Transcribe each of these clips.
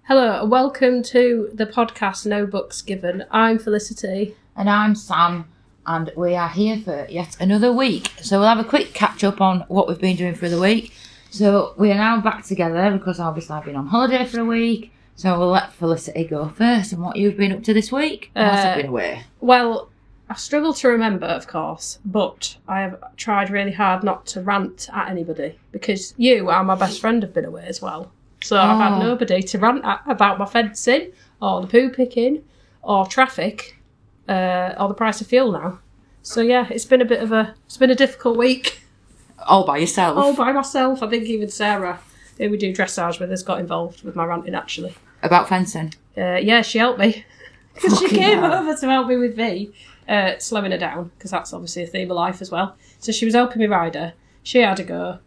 Hello, and welcome to the podcast No Books Given. I'm Felicity. And I'm Sam, and we are here for yet another week. So we'll have a quick catch up on what we've been doing for the week. So we are now back together because obviously I've been on holiday for a week. So we'll let Felicity go first and what you've been up to this week. Whilst I've been away. Well, I struggle to remember, of course, but I have tried really hard not to rant at anybody because you and my best friend have been away as well. So I've had nobody to rant at about my fencing or the poo picking or traffic or the price of fuel now. So yeah, it's been a difficult week. All by yourself? All by myself. I think even Sarah, who we do dressage with, has got involved with my ranting actually. About fencing? Yeah, she helped me. Because she came over to help me with V, slowing her down, because that's obviously a theme of life as well. So she was helping me ride her. She had a go.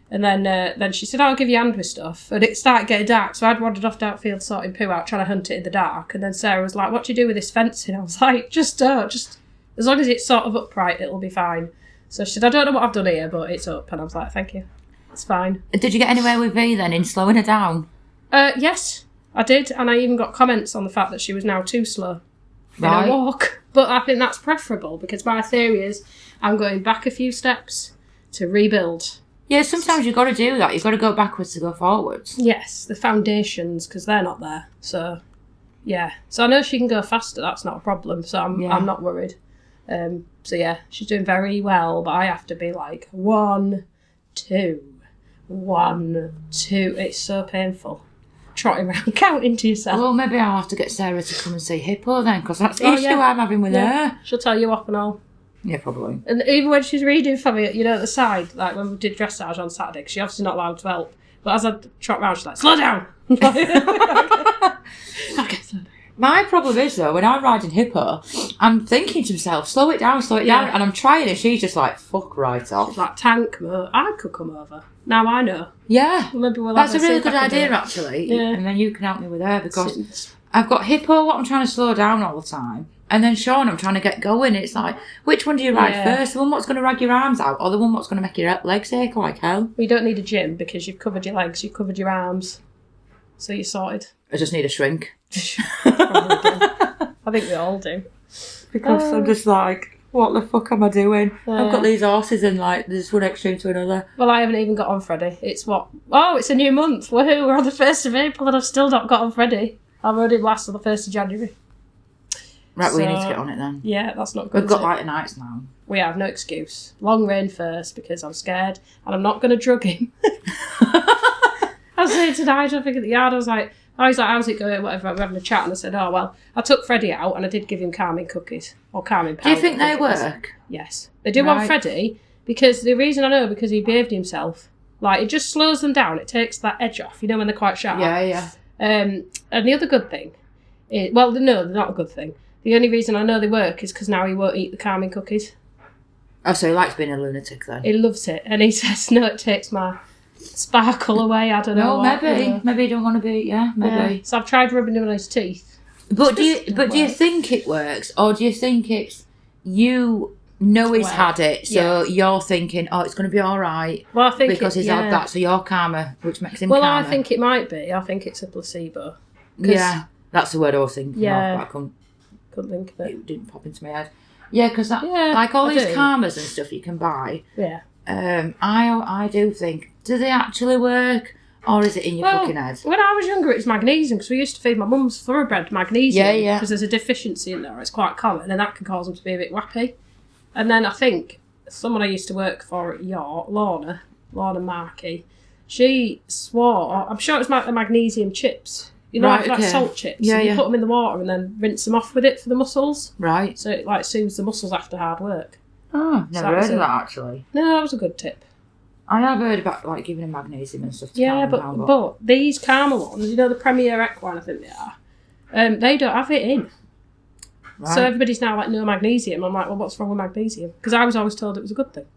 And then she said, I'll give you a hand with stuff. And it started getting dark, so I'd wandered off the outfield sorting poo out, trying to hunt it in the dark. And then Sarah was like, what do you do with this fencing? I was like, just as long as it's sort of upright, it'll be fine. So she said, I don't know what I've done here, but it's up. And I was like, thank you. It's fine. Did you get anywhere with V then, in slowing her down? Yes, I did. And I even got comments on the fact that she was now too slow in her walk. But I think that's preferable, because my theory is I'm going back a few steps to rebuild. Yeah, sometimes you've got to do that. You've got to go backwards to go forwards. Yes, the foundations, because they're not there. So, yeah. So I know she can go faster. That's not a problem. So I'm not worried. So, yeah, she's doing very well. But I have to be like, 1, 2, 1, 2. It's so painful. Trotting around, counting to yourself. Well, maybe I'll have to get Sarah to come and see Hippo then, because that's the issue I'm having with her. She'll tell you off and all. Yeah, probably. And even when she's reading for me, you know, at the side, like when we did dressage on Saturday, 'cause she's obviously not allowed to help. But as I trot round, she's like, slow down! Okay, slow down. My problem is, though, when I'm riding Hippo, I'm thinking to myself, slow it down, and I'm trying, and she's just like, fuck right off. She's like, tank mode. I could come over. Now I know. Yeah. Maybe that's a really good idea, actually. Yeah. And then you can help me with her, because I've got Hippo, what I'm trying to slow down all the time. And then Sean, I'm trying to get going. It's like, which one do you ride first? The one that's going to rag your arms out, or the one that's going to make your legs ache like hell? Well, you don't need a gym because you've covered your legs, you've covered your arms. So you're sorted. I just need a shrink. I think we all do. Because I'm just like, what the fuck am I doing? I've got these horses in, like, there's one extreme to another. Well, I haven't even got on Freddie. It's what? Oh, it's a new month. Woohoo, we're on the 1st of April and I've still not got on Freddie. I rode him last on the 1st of January. Right, we need to get on it then. Yeah, that's not good. We've got lighter nights now. We have, no excuse. Long rein first, because I'm scared, and I'm not going to drug him. I was saying to Nigel, I think at the yard, I was like, how's it going, whatever, we're having a chat, and I said, oh, well, I took Freddie out, and I did give him calming cookies, or calming powder. Do you think they work? Yes. They do on Freddie, because the reason I know, because he behaved himself. Like, it just slows them down, it takes that edge off, you know, when they're quite sharp. Yeah. And the other good thing, well, no, they're not a good thing. The only reason I know they work is because now he won't eat the calming cookies. Oh, so he likes being a lunatic then? He loves it. And he says, no, it takes my sparkle away. I don't know. Maybe he don't want to be, maybe. Yeah. So I've tried rubbing him on his teeth. But do you think it works? Or do you think it's, you know he's had it, so you're thinking, oh, it's going to be all right. Well, I think because he's had that, so you're calmer, which makes him calmer. Well, I think it might be. I think it's a placebo. Yeah, that's the word I was thinking of, but I couldn't think of it. It didn't pop into my head. Yeah, because like all these calmers and stuff you can buy. Yeah. I do think, do they actually work, or is it in your fucking head? When I was younger, it was magnesium, because we used to feed my mum's thoroughbred magnesium. Yeah. Because there's a deficiency in there. It's quite common, and that can cause them to be a bit wappy. And then I think someone I used to work for at York, Lorna Markey, she swore, I'm sure it was the magnesium chips. You know, like salt chips. Yeah, you put them in the water and then rinse them off with it for the muscles. Right. So it like soothes the muscles after hard work. Oh, never heard of that actually. No, that was a good tip. I have heard about like giving them magnesium and stuff to calm them down. But these calmer ones, you know, the Premier Equine, I think they are, they don't have it in. Right. So everybody's now like, no magnesium. I'm like, well, what's wrong with magnesium? Because I was always told it was a good thing.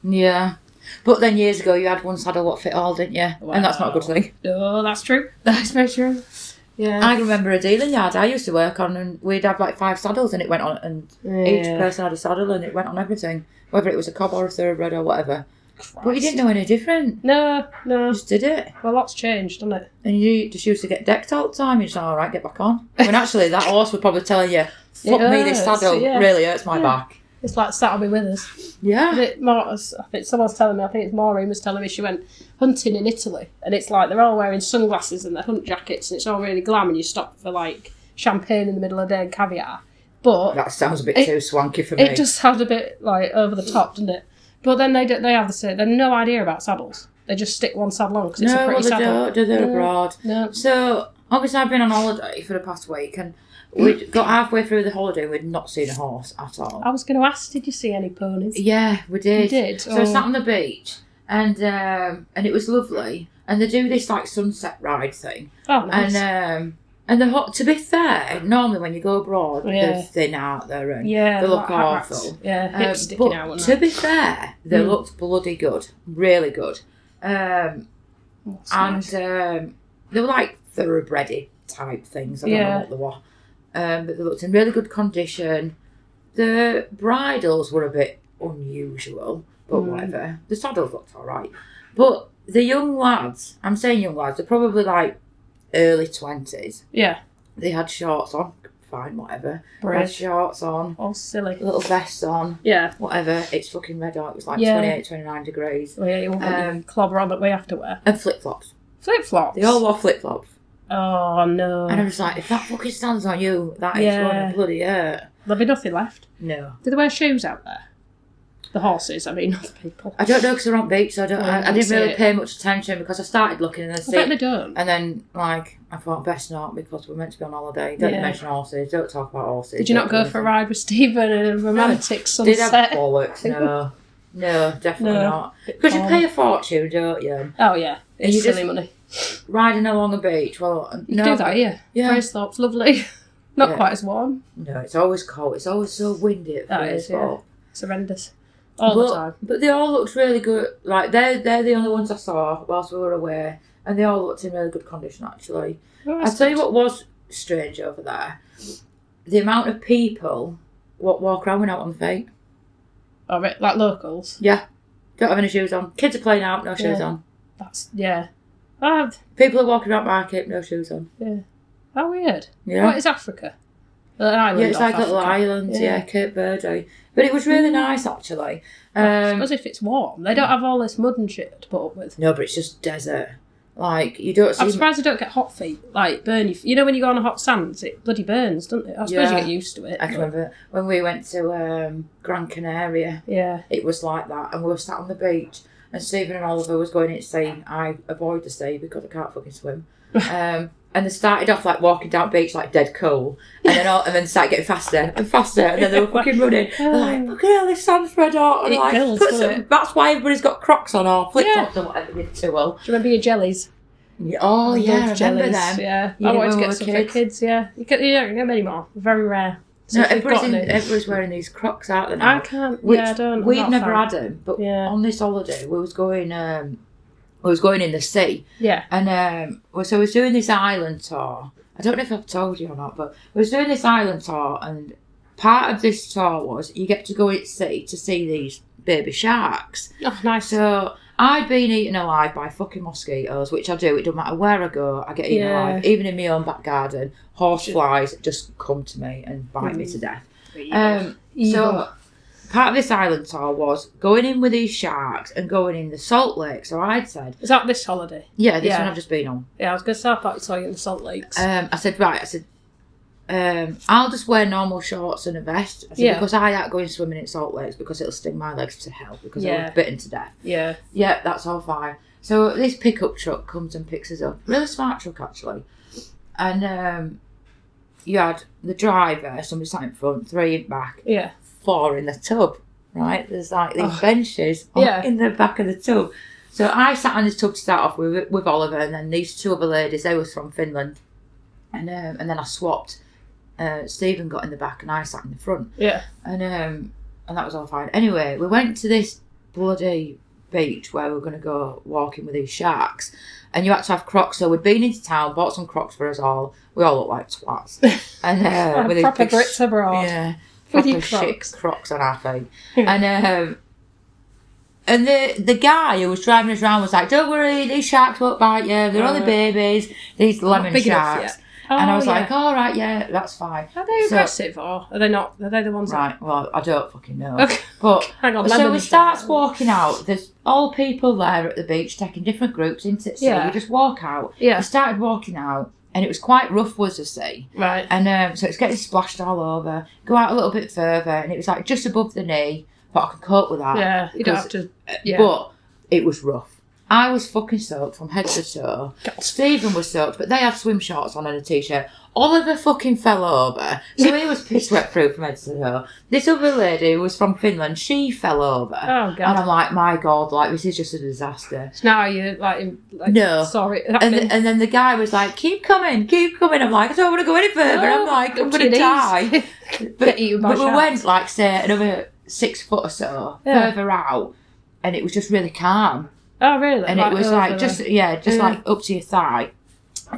Yeah. But then years ago you had one saddle what fit all, didn't you? Well, and that's not a good thing. No, that's true. That's very true. Yeah. I remember a dealing yard I used to work on, and we'd have like 5 saddles and it went on, and each person had a saddle and it went on everything. Whether it was a cob or a thoroughbred or whatever. But you didn't know any different. No. Just did it. Well, lots changed, doesn't it? And you just used to get decked all the time. You're just like, all right, get back on. When actually that horse was probably telling you, fuck me, this saddle really hurts my back. It's like sat on me with us. Yeah. I think someone's telling me, I think it's Maureen was telling me she went hunting in Italy. And it's like they're all wearing sunglasses and their hunt jackets and it's all really glam and you stop for like champagne in the middle of the day and caviar. But that sounds a bit too swanky for me. It just sounds a bit like over the top, doesn't it? But then they have they've no idea about saddles. They just stick one saddle on because it's a pretty saddle. No, they're abroad. No. So obviously I've been on holiday for the past week and we got halfway through the holiday and we'd not seen a horse at all. I was going to ask, did you see any ponies? Yeah, we did. You did? So I sat on the beach and it was lovely. And they do this like sunset ride thing. Oh, nice. And to be fair, normally when you go abroad, they're thin out there and they look awful. Yeah, hips sticking out. To be fair, they looked bloody good, really good. And they were like thoroughbred type things. I don't know what they were. But they looked in really good condition. The bridles were a bit unusual, but whatever. The saddles looked all right. But the young lads, I'm saying young lads, they're probably like early 20s. Yeah. They had shorts on. Fine, whatever. Brave. Had shorts on. All silly. Little vests on. Yeah. Whatever. It's fucking red hot. It was like 28, 29 degrees. Oh, yeah, you won't want clobber on that we have to wear. And flip-flops. Flip-flops? They all wore flip-flops. Oh, no. And I was like, if that fucking stands on you, that is going to bloody hurt. There'll be nothing left. No. Do they wear shoes out there? The horses, I mean, not the people. I don't know because they're on beach, so I didn't really pay much attention because I started looking and I bet they don't. And then, like, I thought best not because we're meant to be on holiday. Don't mention horses. Don't talk about horses. Did you not go for a ride with Stephen and a romantic sunset? Did have bollocks? No, definitely not. Because you pay a fortune, don't you? Oh yeah, it's silly money. Riding along a beach. Well, you can do that here. Yeah, Freythorpe's lovely. Not quite as warm. No, it's always cold. It's always so windy at Freythorpe. It's horrendous. All the time. But they all looked really good. Like they're the only ones I saw whilst we were away, and they all looked in really good condition actually. Oh, I'll tell you what was strange over there: the amount of people what walk around without on the feet. Oh, like locals. Yeah, don't have any shoes on. Kids are playing out, no shoes on. That's People are walking around market, no shoes on. Yeah. How weird. Yeah. What is Africa? An island. Yeah, it's like little islands. Yeah, Cape Verde. But it was really nice actually. As if it's warm. They don't have all this mud and shit to put up with. No, but it's just desert. Like you don't. I'm surprised I don't get hot feet. Like burn you. You know when you go on a hot sands, it bloody burns, doesn't it? I suppose you get used to it. I can remember when we went to Gran Canaria. Yeah. It was like that, and we were sat on the beach, and Stephen and Oliver was going in to sea. I avoid the sea because I can't fucking swim. And they started off like walking down the beach like dead cool, and then started getting faster and faster, and then they were fucking running. They're like, "Look at all this sand's red hot." And like, that's why everybody's got Crocs on or flip flops or whatever with too well. Do you remember your jellies? Oh yeah, I remember them. Yeah, I wanted to get some for kids. Yeah, you don't get many more. Very rare. So no, everybody's wearing these Crocs out there now. I can't. I don't. We've never had them, but on this holiday we was going. I was going in the sea. Yeah. And so I was doing this island tour. I don't know if I've told you or not, but I was doing this island tour, and part of this tour was you get to go at sea to see these baby sharks. Oh, nice. So I'd been eaten alive by fucking mosquitoes, which I do. It doesn't matter where I go, I get eaten alive. Even in my own back garden, horseflies just come to me and bite me to death. So part of this island tour was going in with these sharks and going in the salt lake. So I'd said... Is that this holiday? Yeah, this one I've just been on. Yeah, I was going to say I thought you saw you in the salt lakes. I said, I'll just wear normal shorts and a vest. I said, because I ain't going swimming in salt lakes because it'll sting my legs to hell because I was bitten to death. Yeah. Yeah, that's all fine. So this pickup truck comes and picks us up. Really smart truck, actually. And you had the driver, somebody sat in front, 3 in back. Yeah. 4 in the tub, right? There's like these benches in the back of the tub. So I sat on the tub to start off with Oliver, and then these 2 other ladies, they was from Finland. And then I swapped. Stephen got in the back and I sat in the front. Yeah. And that was all fine. Anyway, we went to this bloody beach where we were going to go walking with these sharks. And you had to have Crocs. So we'd been into town, bought some Crocs for us all. We all look like twats. And with proper Brits abroad. Yeah. Proper shit Crocs on our feet. And And the guy who was driving us around was like, don't worry, these sharks won't bite you. They're only babies. These lemon sharks. And I was like, all right, yeah, that's fine. Are they aggressive or are they not? Are they the ones Right, well, I don't fucking know. Okay. But, hang on, so we start walking out. There's all people there at the beach taking different groups into the sea. Yeah. We just walk out. Yeah. We started walking out. And it was quite rough, was the sea. Right. And so it's getting splashed all over. Go out a little bit further, and it was like just above the knee. But I could cope with that. Yeah, you don't have to. Yeah. But it was rough. I was fucking soaked from head to toe. God. Stephen was soaked, but they had swim shorts on and a t-shirt. Oliver fucking fell over. So he was piss wet through from head to toe. This other lady who was from Finland, she fell over. Oh, God. And I'm like, my God, like, this is just a disaster. So now you're like no. Sorry. And then the guy was like, keep coming. I'm like, I don't want to go any further. I'm like, I'm going to die. but we went, like, say, another 6 foot or so further out. And it was just really calm. Oh, really? And it was like, just like up to your thigh.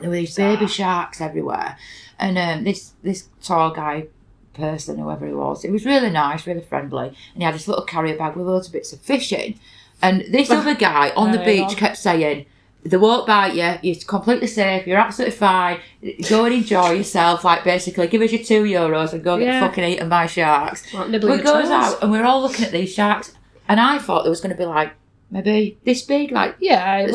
There were these baby sharks everywhere. And this tall guy person, whoever he was really nice, really friendly. And he had this little carrier bag with loads of bits of fishing. And this other guy on the beach kept saying, they won't bite you, you're completely safe, you're absolutely fine, go and enjoy yourself, like basically give us your €2 and go get fucking eaten by sharks. Like, we goes out and we're all looking at these sharks. And I thought there was going to be like, maybe this big, like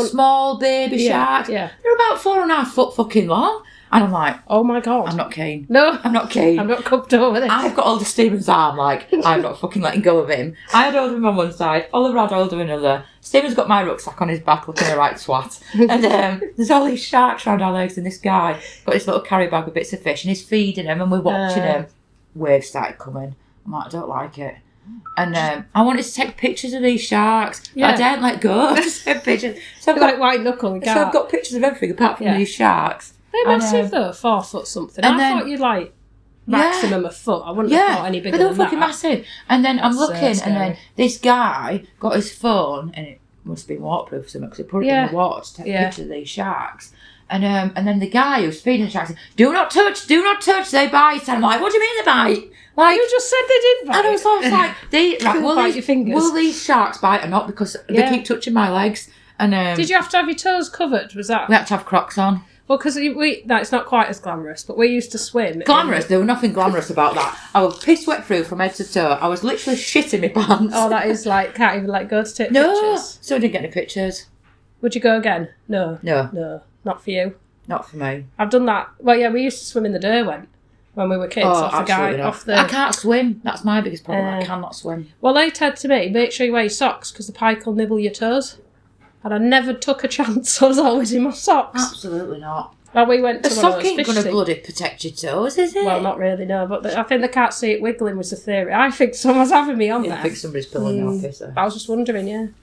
small baby sharks. Yeah. They're about 4.5 foot fucking long. And I'm like, oh my God. I'm not keen. No. I'm not keen. I'm not comfortable with it. I've got Older Stephen's arm, like, I'm not fucking letting go of him. I had Older on one side, Oliver had Older another. Stephen's got my rucksack on his back looking a right twat. And there's all these sharks around our legs and this guy got his little carry bag with bits of fish and he's feeding them and we're watching him. Waves started coming. I'm like, I don't like it. And I wanted to take pictures of these sharks. But I daren't let go. Just take pictures. So I've got, like white knuckle. So I've got pictures of everything apart from these sharks. They're massive though, 4 foot something. I thought you'd like maximum a foot. I wouldn't have thought any bigger than that. But they're fucking massive. And then I'm looking, and then this guy got his phone, and it must have been waterproof or something, because he put it in the water to take pictures of these sharks. And then the guy who's feeding the sharks said, do not touch, they bite. And I'm like, what do you mean they bite? Like, you just said they did bite. And I was like, will these sharks bite or not? Because they keep touching my legs. And did you have to have your toes covered? Was that? We had to have Crocs on. Well, because it's not quite as glamorous, but we used to swim. Glamorous? There was nothing glamorous about that. I was piss wet through from head to toe. I was literally shitting my pants. Oh, that is like, can't even let go to take pictures. So I didn't get any pictures. Would you go again? No. No. Not for you. Not for me. I've done that. Well, yeah, we used to swim in the Derwent when we were kids. I can't swim. That's my biggest problem. I cannot swim. Well, they said to me, make sure you wear your socks because the pike will nibble your toes. And I never took a chance. I was always in my socks. Absolutely not. Well, we went to the sock ain't going to bloody protect your toes, is it? Well, not really, no. But I think they can't see it wiggling was the theory. I think someone's having me on there. I think somebody's pulling me off, is there? I was just wondering,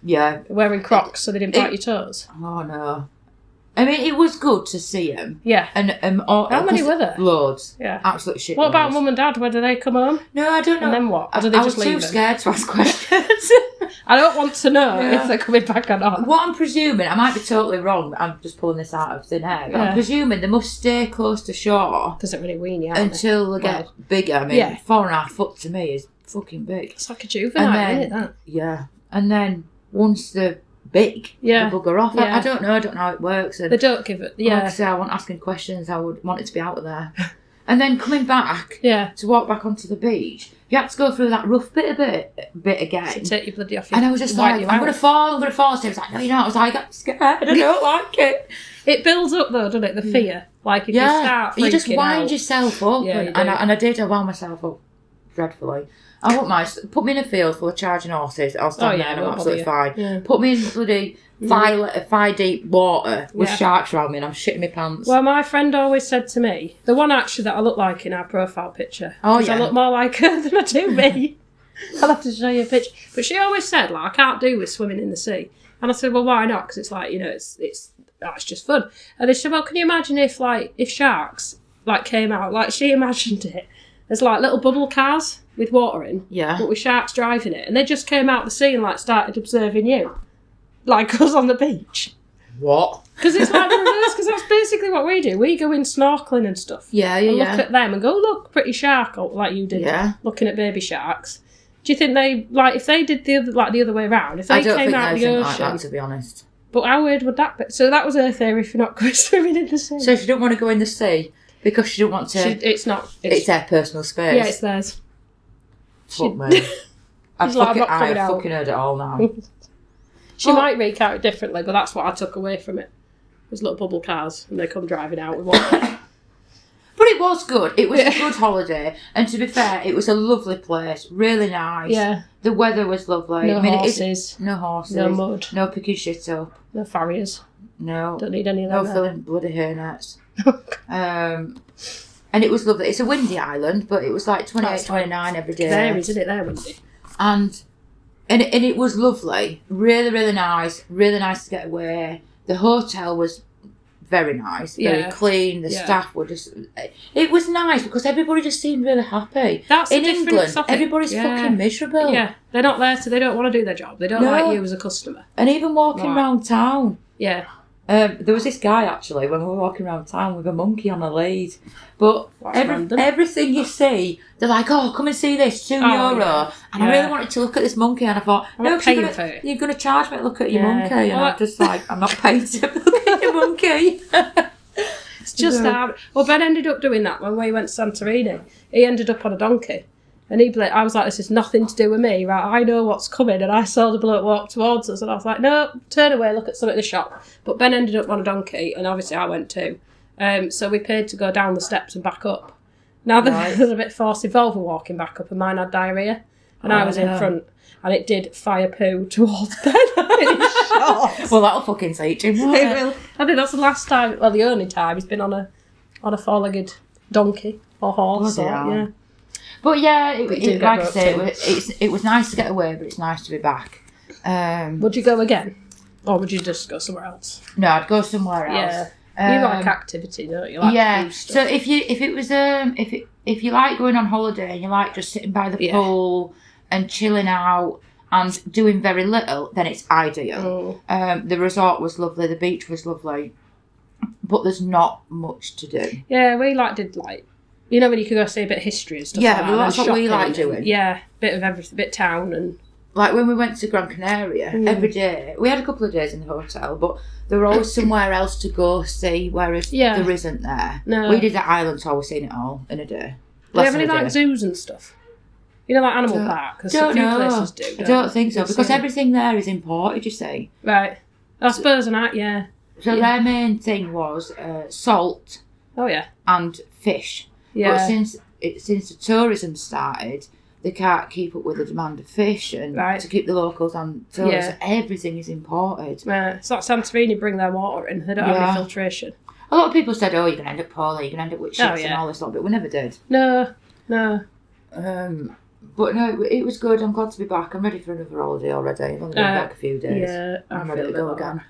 Yeah. Wearing Crocs so they didn't bite your toes. Oh, no. I mean, it was good to see them. Yeah. And how many were there? Loads. Yeah. Absolute shit. What about mum and dad? Where do they come home? No, I don't know. And then what? I was too scared to ask questions. I don't want to know if they're coming back or not. What I'm presuming, I might be totally wrong, I'm just pulling this out of thin air, but I'm presuming they must stay close to shore. Doesn't really wean you, until they get bigger. I mean, 4.5 foot to me is fucking big. It's like a juvenile, isn't it, that? Yeah. And then once they're big, they bugger off. I don't know how it works. And they don't give it, obviously, I wasn't asking questions, I would want it to be out there. And then coming back to walk back onto the beach, you had to go through that rough bit again. So take your bloody off. And I was just like, I'm going to fall. So he was like, no, you're not. I was like, I'm scared. I don't like it. It builds up though, doesn't it? The fear. Like if you start freaking you just wind out, yourself up. Yeah, and I did. I wound myself up dreadfully. I wouldn't mind. Put me in a field full of charging horses. I'll stand there and I'm absolutely fine. Yeah. Put me in bloody 5 deep water with sharks around me and I'm shitting my pants. Well, my friend always said to me, the one actually that I look like in our profile picture. Oh, yeah. I look more like her than I do me. I'll have to show you a picture. But she always said, like, I can't do with swimming in the sea. And I said, well, why not? Because it's like, it's just fun. And they said, well, can you imagine if sharks, came out, like she imagined it, there's, little bubble cars with water in, but with sharks driving it. And they just came out the sea and, started observing you. Like us on the beach. What? Because it's like the reverse, because that's basically what we do. We go in snorkelling and stuff. Yeah. Look at them and go, look, pretty shark, like you did, Yeah. looking at baby sharks. Do you think they, like, if they did the other way around, if they came out of the ocean... like that, to be honest. But how weird would that be? So that was her theory for not going swimming in the sea. So she don't want to go in the sea because she don't want to... It's not... It's their personal space. Yeah, it's theirs. Fuck me. I like, fucking heard it all now. She might make out differently, but that's what I took away from it. There's little bubble cars, and they come driving out with one. But it was good. It was a good holiday. And to be fair, it was a lovely place. Really nice. Yeah. The weather was lovely. No horses. No horses. No mud. No picking shit up. No farriers. No. Don't need any of No them. filling bloody hairnets. And it was lovely. It's a windy island, but it was like 28, 29 every day. There, isn't it? There, windy. And it was lovely. Really, really nice. Really nice to get away. The hotel was very nice, very clean. The staff were just... It was nice because everybody just seemed really happy. That's in England, everybody's fucking miserable. Yeah, they're not there, so they don't want to do their job. They don't like you as a customer. And even walking around town. Yeah. There was this guy, actually, when we were walking around town with a monkey on a lead. But everything you see, they're like, oh, come and see this, €2. Yeah. And I really wanted to look at this monkey, and I thought, no, you're going to charge me to look at your monkey. And I'm just like, I'm not paying to look at your monkey. It's just hard. Well, Ben ended up doing that when we went to Santorini. He ended up on a donkey. And I was like, this is nothing to do with me, right? I know what's coming. And I saw the bloke walk towards us, and I was like, no, turn away, look at something at the shop. But Ben ended up on a donkey, and obviously I went too. So we paid to go down the steps and back up. Now there's a bit of force involved with walking back up, and mine had diarrhea, and I was in front, and it did fire poo towards Ben. Well, that'll fucking teach him, won't it? I think that's the last time, well, the only time he's been on a four-legged donkey or horse. Yeah. But yeah, like I say, it was nice to get away, but it's nice to be back. Would you go again? Or would you just go somewhere else? No, I'd go somewhere else. Yeah. You like activity, don't you? Like So if you like going on holiday and you like just sitting by the pool and chilling out and doing very little, then it's ideal. The resort was lovely, the beach was lovely, but there's not much to do. Yeah, we did you know when you could go see a bit of history and stuff like that. Yeah, that's what we like doing. Yeah, bit of everything, bit town and... Like when we went to Gran Canaria, every day, we had a couple of days in the hotel, but there were always somewhere else to go see, whereas there isn't there. No. We did that island, so we've seen it all in a day. Do you have any zoos and stuff? You know, like Animal Park? Because a few places do. I don't think so, because everything there is imported, you see. Right. I suppose not, So their main thing was salt and fish. Yeah. But since the tourism started, they can't keep up with the demand of fish and to keep the locals on tourists. So everything is imported. It's like Santorini bring their water in. They don't have any filtration. A lot of people said, oh, you're going to end up poorly, you're going to end up with shits and all this stuff, but we never did. No. But no, it was good. I'm glad to be back. I'm ready for another holiday already. I've only been back a few days. Yeah, I'm ready to go again.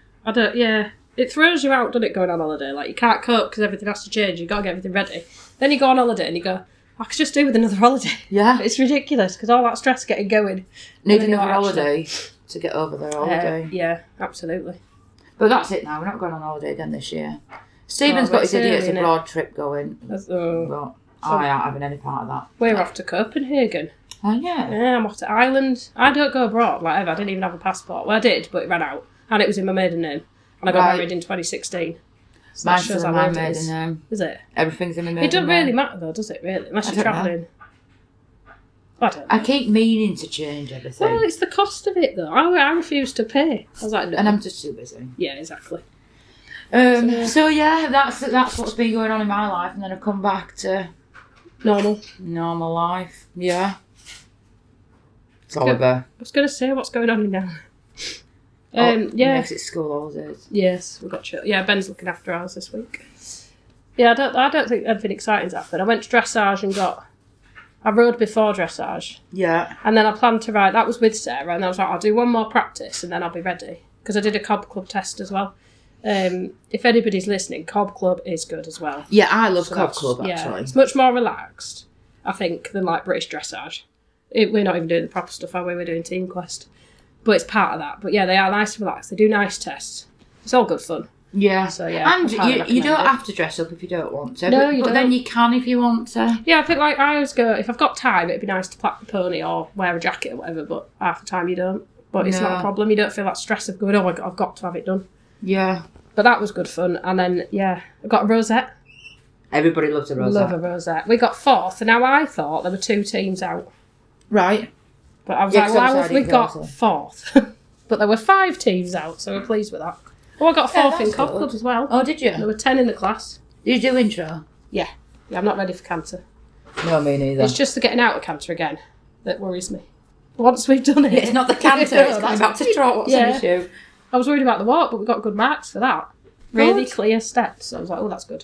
It throws you out, doesn't it, going on holiday? Like, you can't cope because everything has to change. You've got to get everything ready. Then you go on holiday and you go, I could just do with another holiday. Yeah. It's ridiculous because all that stress getting going. Need another holiday to get over the holiday. Yeah, absolutely. But that's it now. We're not going on holiday again this year. Stephen's got his idiots abroad trip going. But I ain't having any part of that. We're off to Copenhagen. Oh, yeah? Yeah, I'm off to Ireland. I don't go abroad, like ever. I didn't even have a passport. Well, I did, but it ran out. And it was in my maiden name. And I got married in 2016. So mine's in my maiden name. Is it? Everything's in my maiden name. It doesn't really matter though, does it, really? Unless you're travelling. I don't know. I keep meaning to change everything. Well, it's the cost of it though. I refuse to pay. I was like, no. And I'm just too busy. Yeah, exactly. So yeah, that's what's been going on in my life, and then I've come back to normal life. Yeah. It's Oliver. I was going to say what's going on now. Next it's school holidays. Yes, we've got Ben's looking after ours this week. Yeah, I don't think anything exciting's happened. I went to dressage and I rode before dressage. Yeah. And then I planned to ride, that was with Sarah, and I was like, I'll do one more practice and then I'll be ready. Because I did a Cob Club test as well. If anybody's listening, Cob Club is good as well. Yeah, I love Cob Club actually. Yeah, it's much more relaxed, I think, than like British dressage. We're not even doing the proper stuff, are we? We're doing Team Quest. But it's part of that. But yeah, they are nice and relaxed. They do nice tests. It's all good fun. Yeah. So yeah, and I highly you don't recommend it. have to dress up if you don't want to. No, you but don't. then you can if you want to. Yeah, I think like I always go, if I've got time, it'd be nice to plait the pony or wear a jacket or whatever, but half the time you don't. But it's not a problem. You don't feel that stress of going, oh my God, I've got to have it done. Yeah. But that was good fun. And then, yeah, I got a rosette. Everybody loves a rosette. Love a rosette. We got 4th, and now I thought there were 2 teams out. Right. But I was Yeah, like, well, 'cause how have we obviously got I didn't 4th? But there were 5 teams out, so we're pleased with that. Oh, I got 4th in that's Cod good. Club as well. Oh, did you? There were 10 in the class. Did you do intro? Yeah, I'm not ready for canter. No, me neither. It's just the getting out of canter again that worries me. Once we've done it. It's not the canter, it's coming back to trot. What's Yeah. an issue? I was worried about the walk, but we got good marks for that. Really Good. clear steps. So I was like, oh, that's good.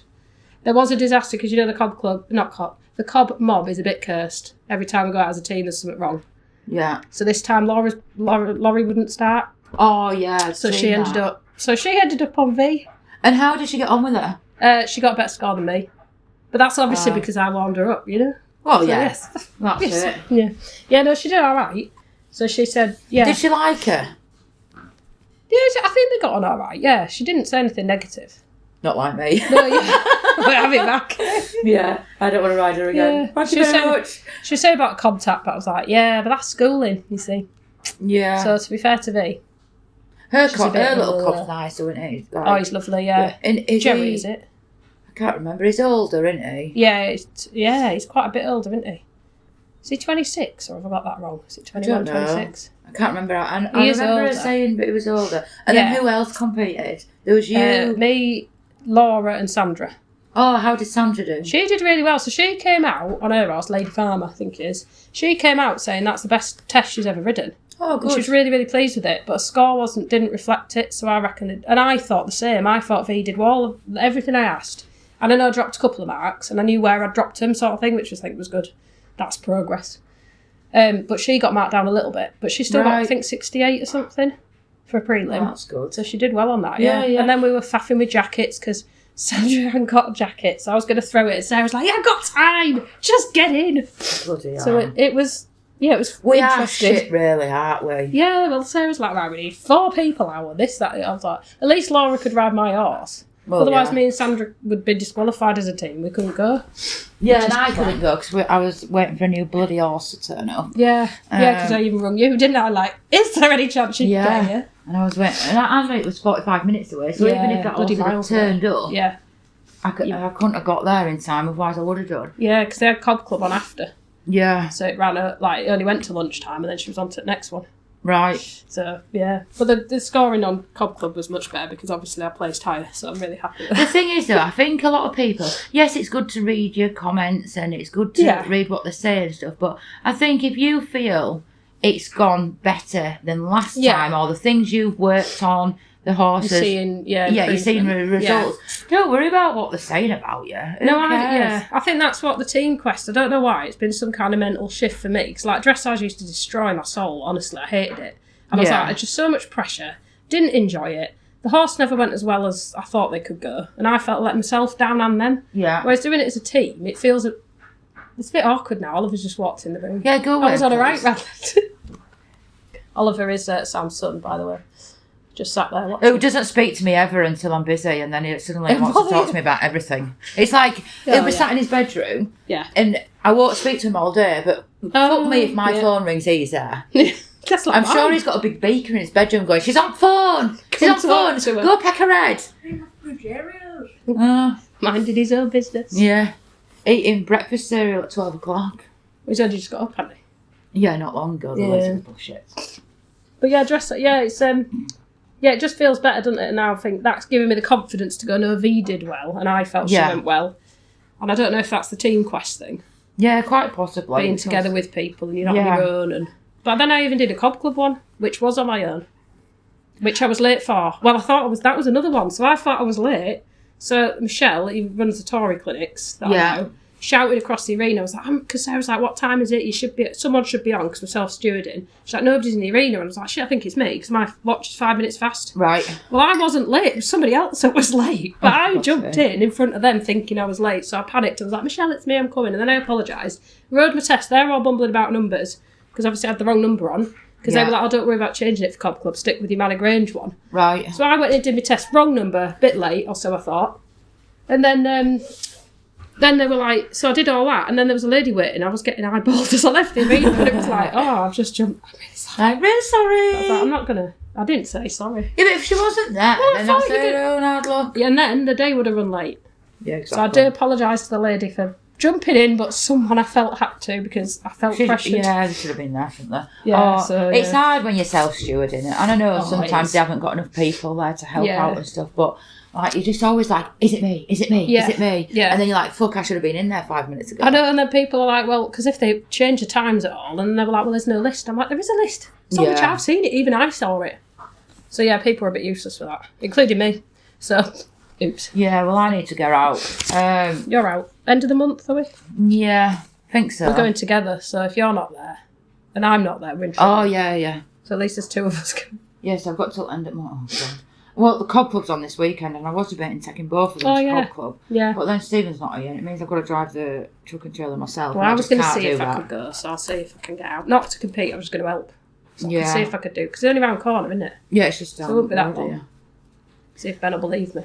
There was a disaster because, you know, the the Cobb mob is a bit cursed. Every time we go out as a team, there's something wrong. Yeah. So this time Laurie wouldn't start. Oh, yeah. So she ended up on V. And how did she get on with it? She got a better score than me. But that's obviously Ah. because I warmed her up, you know? Well, So, yes. That's Yes. it. Yeah. Yeah, no, she did all right. So she said, yeah. Did she like her? Yeah, I think they got on all right. Yeah, she didn't say anything negative. Not like me. No, yeah. We'll have it back. Yeah, I don't want to ride her again. Yeah. Thank you very much. She said about contact, but I was like, yeah, but that's schooling, you see. Yeah. So to be fair to V. her she's a bit little of a- cub's nice, isn't he? Like, Oh, he's lovely, yeah. And is Jerry, he, is it? I can't remember. He's older, isn't he? Yeah, he's quite a bit older, isn't he? Is he 26, or have I got that wrong? Is it 21, don't know. 26? I can't remember. I He is remember her older. saying, but he was older. And Yeah. then who else competed? There was you. Me, Laura and Sandra. Oh, how did Sandra do? She did really well. So she came out on her horse, Lady Farmer, I think it is. She came out saying that's the best test she's ever ridden. Oh, And good. she was really, really pleased with it, but her score didn't reflect it, so I reckon and I thought the same. I thought V did well of everything I asked. And I know I dropped a couple of marks, and I knew where I'd dropped them, sort of thing, which I think was good. That's progress. But she got marked down a little bit, but she still got, I Right. think, 68 or something for a prelim. Oh, that's good. So she did well on that, Yeah, yeah. And then we were faffing with jackets because Sandra hadn't got a jacket, so I was going to throw it, and Sarah was like, "Yeah, I've got time, just get in." Bloody So hell. it was, yeah, it was We are interesting. shit, really, aren't we? Yeah, well, Sarah's like, right, we need 4 people out, this, that. I was like, at least Laura could ride my horse. Well, Otherwise, yeah. me and Sandra would be disqualified as a team. We couldn't go. Yeah, Which and is I fine. couldn't go because I was waiting for a new bloody horse to turn up. Yeah, because I even rung you, didn't I? Like, is there any chance you'd Yeah. get here? And I was waiting, and I knew it was 45 minutes away, so Yeah, even if that bloody horse had miles turned up, Yeah, I couldn't have got there in time, otherwise I would have done. yeah, because they had Cobb Club on after. Yeah, So it ran, it only went to lunchtime, and then she was on to the next one. right. So, yeah. But the scoring on Cobb Club was much better because obviously I placed higher, so I'm really happy with The that. thing is, though, I think a lot of people, yes, it's good to read your comments and it's good to Yeah. read what they say and stuff, but I think if you feel it's gone better than last Yeah. time, or the things you've worked on, the horses, You're seeing, you're seeing the improvement. Yeah. results. Don't worry about what they're saying about you. Who No, cares? I think that's what the team quest. I don't know why it's been some kind of mental shift for me. Because like dressage used to destroy my soul. Honestly, I hated it. And I was Yeah. like, it's just so much pressure. Didn't enjoy it. The horse never went as well as I thought they could go, and I felt let myself down and them. Yeah. Whereas doing it as a team, it feels it's a bit awkward now. Oliver's just walked in the room. Yeah, go away. I was on a right, please. Radland. Oliver is Sam's son, by the way. Just sat there watching. Who doesn't speak to me ever until I'm busy, and then he suddenly wants to talk to me about everything. It's like he'll be sat in his bedroom, Yeah. and I won't speak to him all day. But fuck me if my phone rings, he's there. That's like I'm sure mine. he's got a big beaker in his bedroom going, "She's on phone. She's on Come talk phone. to her." Go peck her head." Minded his own business. Yeah, eating breakfast cereal at 12 o'clock. He's only just got up, hasn't he? Yeah, not long ago. The Yeah. lazy little shit. But yeah, it's it just feels better, doesn't it? And now I think that's giving me the confidence to go, no, V did well, and I felt Yeah. she went well. And I don't know if that's the team quest thing, Yeah, quite possibly. being because- together with people and you're not Yeah. on your own. But then I even did a Cobb Club one, which was on my own, which I was late for. Well, I thought that was another one, so I thought I was late. So Michelle, he runs the Tory clinics that Yeah. I know, shouted across the arena. I was like, because Sarah was like, "What time is it? Someone should be on because we're self-stewarding." She's like, "Nobody's in the arena," and I was like, "Shit, I think it's me because my watch is 5 minutes fast." Right. Well, I wasn't late. It was somebody else that was late. But I jumped in front of them thinking I was late. So I panicked. I was like, "Michelle, it's me. I'm coming." And then I apologised. Rode my test. They're all bumbling about numbers because obviously I had the wrong number on. Because they were like, don't worry about changing it for Cob Club, stick with your Manor Grange one. Right. So I went and did my test, wrong number, a bit late, or so I thought. And then they were like, so I did all that, and then there was a lady waiting. I was getting eyeballed as I left the arena, and it was like, I've just jumped. I'm really sorry. I was like, I'm not going to. I didn't say sorry. Yeah, but if she wasn't there, then I'd say, hard luck. Yeah, and then the day would have run late. Yeah, exactly. So I do apologise to the lady for jumping in, but someone I felt had to because I felt pressured. Yeah, they should have been there, shouldn't they? Yeah, it's hard when you're self-stewarding it. And I know sometimes they haven't got enough people there to help out and stuff, but like you're just always like, is it me? Is it me? Yeah. Is it me? Yeah. And then you're like, fuck, I should have been in there 5 minutes ago. I know, and then people are like, well, because if they change the times at all, and they were like, well, there's no list. I'm like, there is a list. It's on the chat. I've seen it. Even I saw it. So yeah, people are a bit useless for that, including me. So, oops. Yeah, well, I need to get out. You're out. End of the month, are we? Yeah, I think so. We're going together, so if you're not there, and I'm not there, we're in trouble. Oh, yeah. So at least there's two of us. Yes, I've got till end of month. Oh, God. Well, the Cob Club's on this weekend, and I was debating taking both of them to Cob Club. Yeah. But then Stephen's not here, and it means I've got to drive the truck and trailer myself. Well, I was going to see if I could go, so I'll see if I can get out. Not to compete, I was just going to help. So I can see if I could do, because it's only round the corner, isn't it? Yeah, it's just down. So it won't be that long. See if Ben will believe me.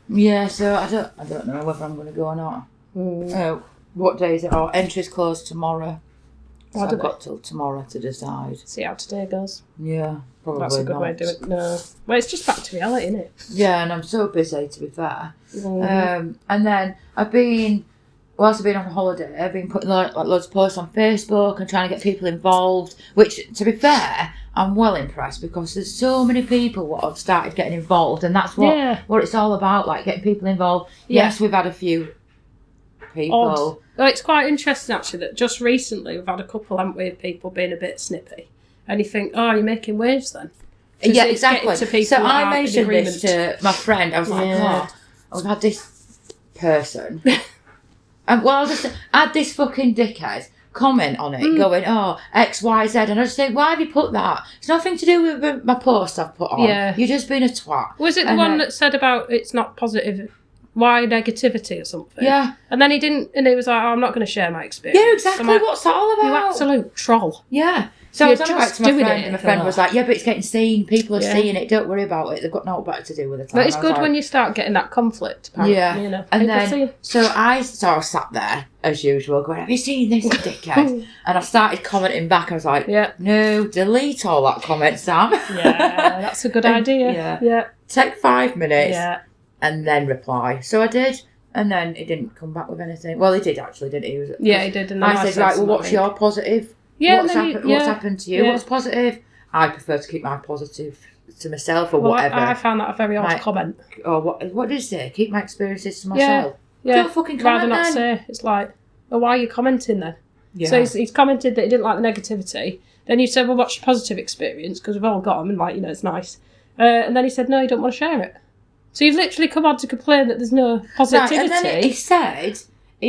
Yeah, so I don't know whether I'm going to go or not. What day is it? Oh, entry's closed tomorrow. So I've got till tomorrow to decide. See how today goes. Yeah, probably That's a good way to do it. No. Well, it's just back to reality, isn't it? Yeah, and I'm so busy, to be fair. And then whilst I've been on holiday, I've been putting loads of posts on Facebook and trying to get people involved, which, to be fair, I'm well impressed because there's so many people what have started getting involved, and that's what it's all about, like getting people involved. Yeah. Yes, we've had a few people. Well, it's quite interesting, actually, that just recently we've had a couple, haven't we, of people being a bit snippy. And you think, you're making waves then? Yeah, exactly. So I mentioned this to my friend. I was like, I've had this person. And well, I just had this fucking dickhead comment on it, going, X, Y, Z. And I just think, why have you put that? It's nothing to do with my post I've put on. Yeah. You've just been a twat. Was it the one that said about it's not positive? Why negativity or something? Yeah. And then he didn't, and he was like, I'm not going to share my experience. Yeah, exactly. Like, what's that all about? You absolute troll. Yeah. So I was on back to my friend, and my friend was like, yeah, but it's getting seen. People are seeing it. Don't worry about it. They've got no better to do with it. But it's good when you start getting that conflict. Apparently, yeah. You know, and then, so I sat there, as usual, going, have you seen this dickhead? And I started commenting back. I was like, no, delete all that comment, Sam. Yeah, that's a good idea. Yeah. Take 5 minutes and then reply. So I did. And then he didn't come back with anything. Well, he did actually, didn't he? He did. And I said, right, well, what's your positive? Yeah, what's happened to you? What's positive? I prefer to keep my positive to myself or whatever. I found that a very odd comment. Or what did he say? Keep my experiences to myself. Yeah. Don't fucking comment. Rather not say. It's like, well, why are you commenting then? Yeah. So he's commented that he didn't like the negativity. Then you said, well, what's your positive experience? Because we've all got them, and like, you know, it's nice. And then he said, no, you don't want to share it. So you've literally come on to complain that there's no positivity. Right, and then he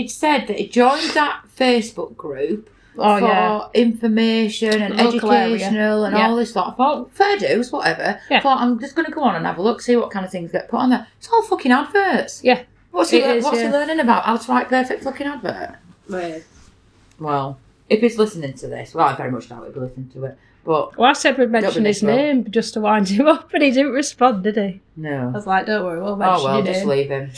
said that he joined that Facebook group for information and educational and all this stuff. I thought, fair dues, whatever. Yeah. I thought, I'm just going to go on and have a look, see what kind of things get put on there. It's all fucking adverts. Yeah. What's he learning about? How to write perfect fucking advert? Right. Well, if he's listening to this, well, I very much doubt he'll be listening to it. But I said we'd mention his name just to wind him up, and he didn't respond, did he? No. I was like, don't worry, we'll mention your name. Just leave him.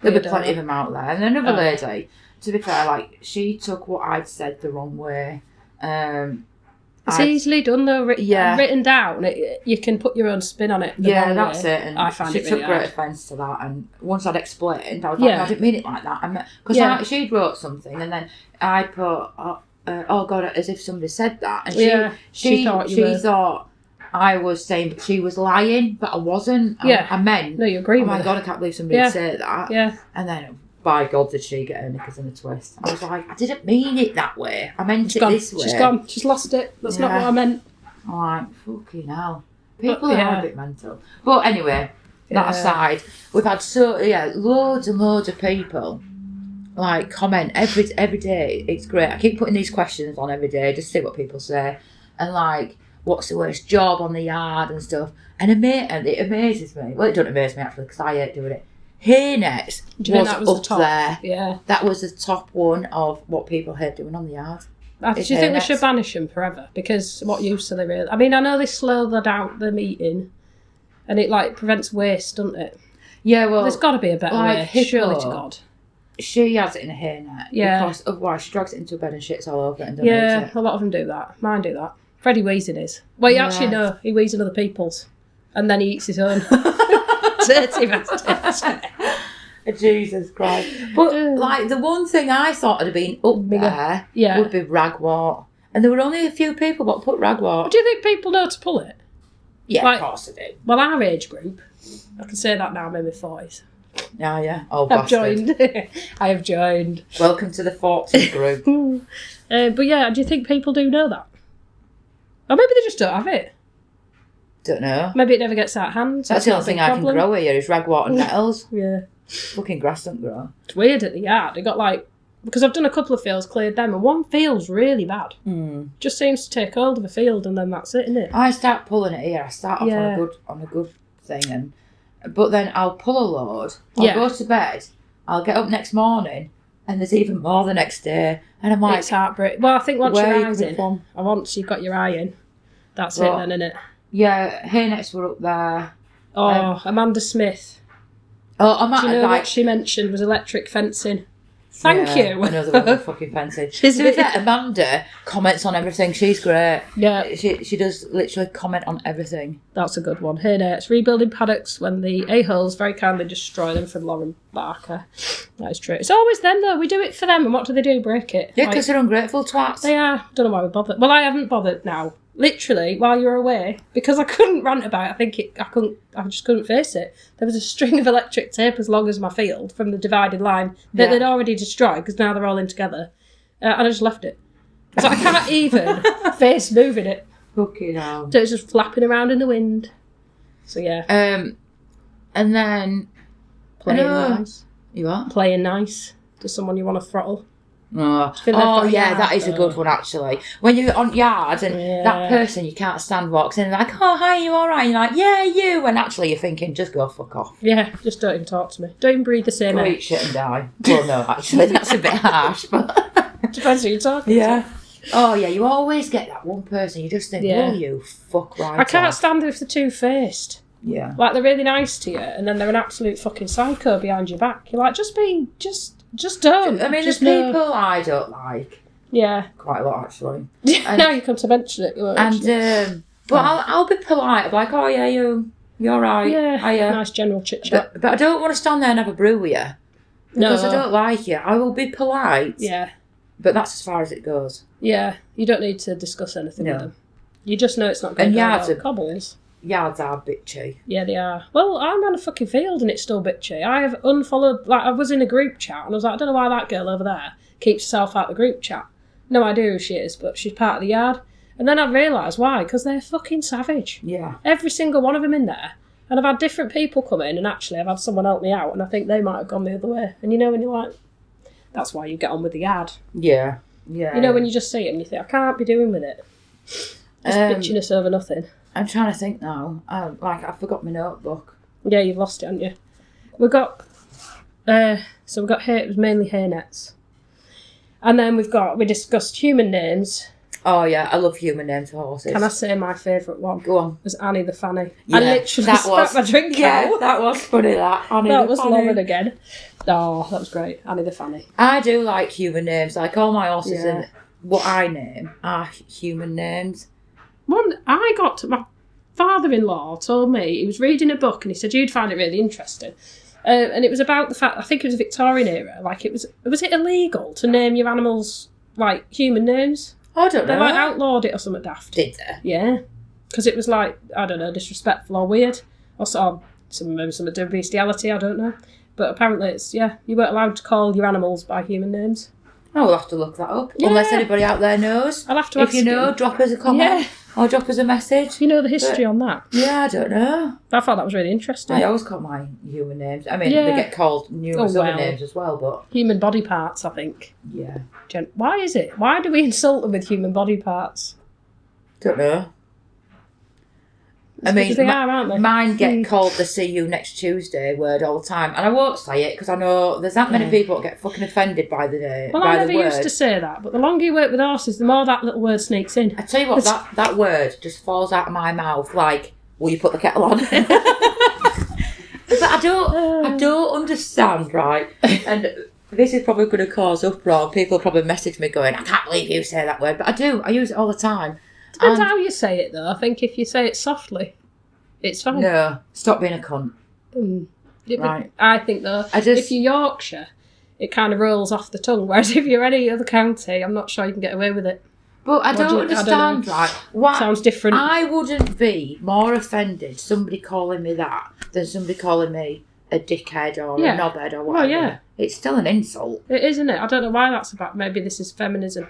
There'll be plenty of them out there. And another lady, to be fair, like, she took what I'd said the wrong way. It's easily done, though. Written down, you can put your own spin on it. That's it. And I found she took great offence to that. And once I'd explained, I was like, I didn't mean it like that. Because she'd wrote something, and then I put... oh God, as if somebody said that. And she thought I was saying that she was lying, but I wasn't. I meant. No, you agree with my God, I can't believe somebody would say that. Yeah. And then, by God, did she get her knickers in a twist. I was like, I didn't mean it that way. I meant this way. She's gone. She's lost it. That's not what I meant. I'm like, fucking hell. People are a bit mental. But anyway, that aside, we've had loads and loads of people like comment every day. It's great. I keep putting these questions on every day just to see what people say, and like, what's the worst job on the yard and stuff. And it amazes me. Well, it doesn't amaze me actually because I hate doing it. Hay nets was up there. Yeah, that was the top one of what people hate doing on the yard. Do you think we should banish them forever? Because what use are they really? I mean, I know they slow them eating, and it like prevents waste, doesn't it? Yeah, well, there's got to be a better way. Surely to God. She has it in a hairnet. Yeah. Because otherwise she drags it into bed and shits all over it and donates it. Yeah, a lot of them do that. Mine do that. Freddie wheezing his. Well, actually no, he wheezes other people's, and then he eats his own. Dirty bastard. Jesus Christ. But, like, the one thing I thought would have been up there would be ragwort. And there were only a few people that put ragwort. Do you think people know to pull it? Yeah, like, of course they do. Well, our age group, I can say that now, I'm in my 40s. Yeah. Oh, I've joined. I have joined. Welcome to the 40s group. But yeah, do you think people do know that? Or maybe they just don't have it. Don't know. Maybe it never gets out of hand. That's the only thing I can grow here is ragwort and nettles. Yeah. Fucking grass don't grow. It's weird at the yard. It got like... Because I've done a couple of fields, cleared them, and one field's really bad. Just seems to take hold of a field and then that's it, isn't it? I start pulling it here. I start off on a good thing, but then I'll pull a load. I'll go to bed. I'll get up next morning, and there's even more the next day. And I'm like, it's heartbreaking. Well, I think once your eye's in, once you've got your eye in, that's it then, isn't it? Yeah, hairnets were up there. Oh, Amanda Smith. Oh, I might. Do you know what she mentioned was electric fencing? Thank you. Another one with fucking fencing. To be fair, Amanda comments on everything. She's great. Yeah. She does literally comment on everything. That's a good one. Hairnets, rebuilding paddocks when the a-holes very kindly destroy them, from Lauren Barker. That is true. It's always them though. We do it for them, and what do? Break it. Yeah, because they're ungrateful twats. They are. Don't know why we bothered. Well, I haven't bothered now. Literally, while you were away, because I couldn't rant about it, I just couldn't face it. There was a string of electric tape as long as my field from the divided line that they'd already destroyed, because now they're all in together. And I just left it. So I can't even face moving it. Fucking hell. So it's just flapping around in the wind. So yeah. And then... Playing nice. You what? Playing nice to someone you want to throttle. Oh yeah, that is a good one actually. When you're on yard and that person you can't stand walks in and like, oh hi, you alright? You're like, yeah, you. And actually you're thinking, just go fuck off. Yeah, just don't even talk to me. Don't even breathe the same air. Eat shit and die. Well, no, actually that's a bit harsh, but depends who you're talking to. Oh yeah, you always get that one person. You just think, will you fuck right I can't stand if they're two-faced. Yeah. Like they're really nice to you, and then they're an absolute fucking psycho behind your back. You're like, just don't. I mean, there's people I don't like. Yeah. Quite a lot, actually. Now you come to mention it. But I'll be polite. I'm like, oh yeah, you're right. Yeah. Nice general chit chat. But I don't want to stand there and have a brew with you. Because I don't like you. I will be polite. Yeah. But that's as far as it goes. Yeah. You don't need to discuss anything with them. You just know it's not going to go well. Cobbles. Yards are bitchy. Yeah, they are. Well, I'm on a fucking field and it's still bitchy. I have unfollowed, like, I was in a group chat and I was like, I don't know why that girl over there keeps herself out of the group chat. No idea who she is, but she's part of the yard. And then I realised why, because they're fucking savage. Yeah. Every single one of them in there. And I've had different people come in and actually I've had someone help me out and I think they might have gone the other way. And you know when you're like, that's why you get on with the yard. Yeah. Yeah. You know when you just see it and you think, I can't be doing with it. Just bitchiness over nothing. I'm trying to think now. I forgot my notebook. Yeah, you've lost it, haven't you? We've got... it was mainly hairnets. And then we discussed human names. Oh, yeah, I love human names for horses. Can I say my favourite one? Go on. Was Annie the Fanny. Yeah, I literally spat my drink out. That was funny, that. Annie that the was Fanny. loving again. Oh, that was great. Annie the Fanny. I do like human names. Like, all my horses and what I name are human names. My father-in-law told me, he was reading a book and he said, you'd find it really interesting. And it was about the fact, I think it was Victorian era, like was it illegal to name your animals like human names? I don't know. They like outlawed it or something daft. Did they? Yeah. Because it was like, I don't know, disrespectful or weird. Or maybe some do bestiality, I don't know. But apparently it's, you weren't allowed to call your animals by human names. Oh, we'll have to look that up. Yeah. Unless anybody out there knows. I'll have to ask you know, drop us a comment or drop us a message. You know the history on that? Yeah, I don't know. I thought that was really interesting. I always call my human names. I mean, they get called numerous other names as well, but... Human body parts, I think. Yeah. Why is it? Why do we insult them with human body parts? Don't know. I mean, because they are, aren't they? Mine get called the "see you next Tuesday" word all the time, and I won't say it because I know there's that many people that get fucking offended by the word. Well, I never used to say that, but the longer you work with horses, the more that little word sneaks in. I tell you what, that word just falls out of my mouth like, "Will you put the kettle on?" But I don't understand, right? And this is probably going to cause uproar. People will probably message me going, "I can't believe you say that word," but I do. I use it all the time. Depends how you say it, though. I think if you say it softly, it's fine. No, stop being a cunt. Right. I think, though, if you're Yorkshire, it kind of rolls off the tongue, whereas if you're any other county, I'm not sure you can get away with it. But I don't understand, right? What sounds different. I wouldn't be more offended somebody calling me that than somebody calling me a dickhead or a knobhead or whatever. Well, yeah. It's still an insult. It is, isn't it? I don't know why that's about. Maybe this is feminism.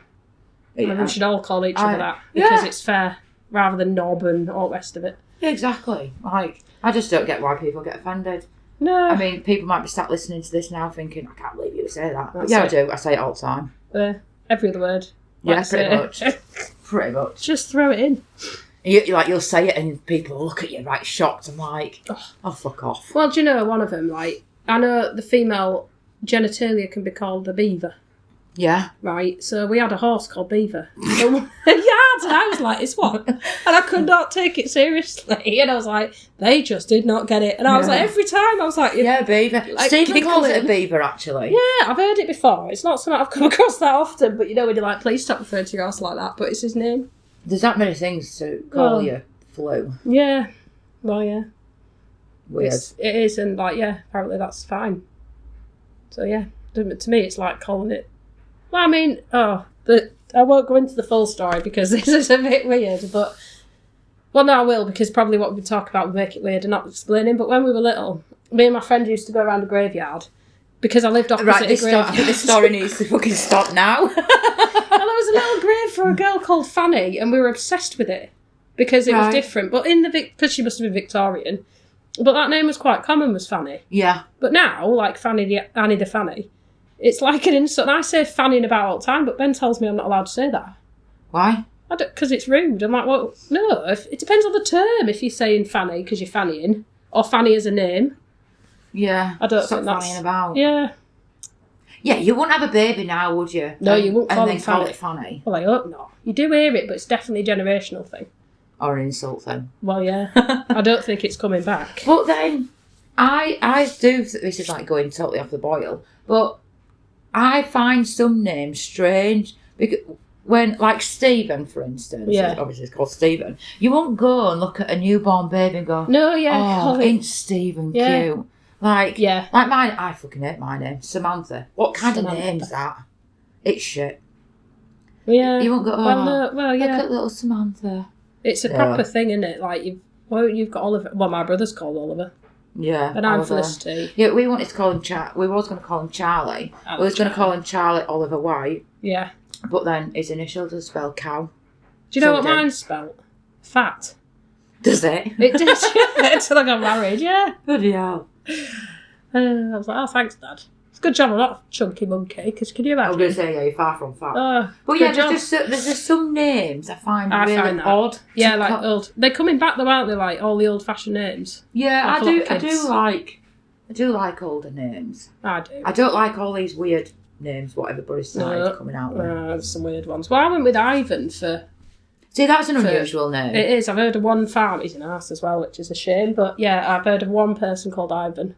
Maybe we should all call each other that because it's fair rather than knob and all the rest of it. Yeah, exactly. Like, I just don't get why people get offended. No. I mean, people might be sat listening to this now thinking, I can't believe you say that. But yeah, I do. I say it all the time. Every other word. Yeah, pretty much. Pretty much. Just throw it in. You'll say it and people will look at you right shocked. I'm like, oh, fuck off. Well, do you know one of them, like, I know the female genitalia can be called the beaver. Yeah. Right, so we had a horse called Beaver. And I was like, it's what? And I could not take it seriously. And I was like, they just did not get it. And I was like, every time, I was like... Yeah, Beaver. Like, Stephen calls it a beaver, actually. Yeah, I've heard it before. It's not something I've come across that often, but you know when you're like, please stop referring to your horse like that, but it's his name. There's that many things to call you flu. Yeah. Well, yeah. Weird. It is, and like, yeah, apparently that's fine. So, yeah. To me, it's like calling it... Well, I mean, I won't go into the full story because this is a bit weird, but... Well, no, I will, because probably what we talk about would make it weird and not explaining, but when we were little, me and my friend used to go around the graveyard because I lived opposite a graveyard. I think this story needs to fucking stop now. And there was a little grave for a girl called Fanny, and we were obsessed with it because it was different. But because she must have been Victorian, but that name was quite common, was Fanny. Yeah. But now, like Annie the Fanny, it's like an insult. And I say fannying about all the time, but Ben tells me I'm not allowed to say that. Why? Because it's rude. I'm like, well, no. It depends on the term. If you're saying fanny because you're fannying, or fanny as a name. Yeah. I don't think that's... fannying about. Yeah. Yeah, you wouldn't have a baby now, would you? No, you wouldn't call it fanny. Well, I hope not. You do hear it, but it's definitely a generational thing. Or an insult thing. Well, yeah. I don't think it's coming back. But then, I do... This is like going totally off the boil, but... I find some names strange because when, like Stephen, for instance, obviously it's called Stephen, you won't go and look at a newborn baby and go, no, yeah, oh, ain't Stephen cute? Like mine, I fucking hate my name, Samantha. What kind of name's that? It's shit. Yeah. You won't go, look at little Samantha. It's a proper thing, isn't it? Like, you've got Oliver. Well, my brother's called Oliver. Yeah. And I'm Felicity. Yeah, we wanted to call him we was going to call him Charlie. We was going to call him Charlie Oliver White. Yeah. But then his initials are spelled cow. Do you know what mine's spelled? Fat. Does it? It did, until I got married, yeah. Bloody hell. I was like, oh, thanks, Dad. It's a good job I'm not a chunky monkey, because can you imagine? I was going to say, yeah, you're far from fat. But yeah, there's just some names I find really odd. Yeah, like old. They're coming back though, aren't they? Like all the old-fashioned names. Yeah, I do like older names. I do. I don't like all these weird names what everybody's started coming out with. There's some weird ones. Well, I went with Ivan for... See, that's an unusual name. It is. I've heard of one farm. He's an arse as well, which is a shame. But yeah, I've heard of one person called Ivan.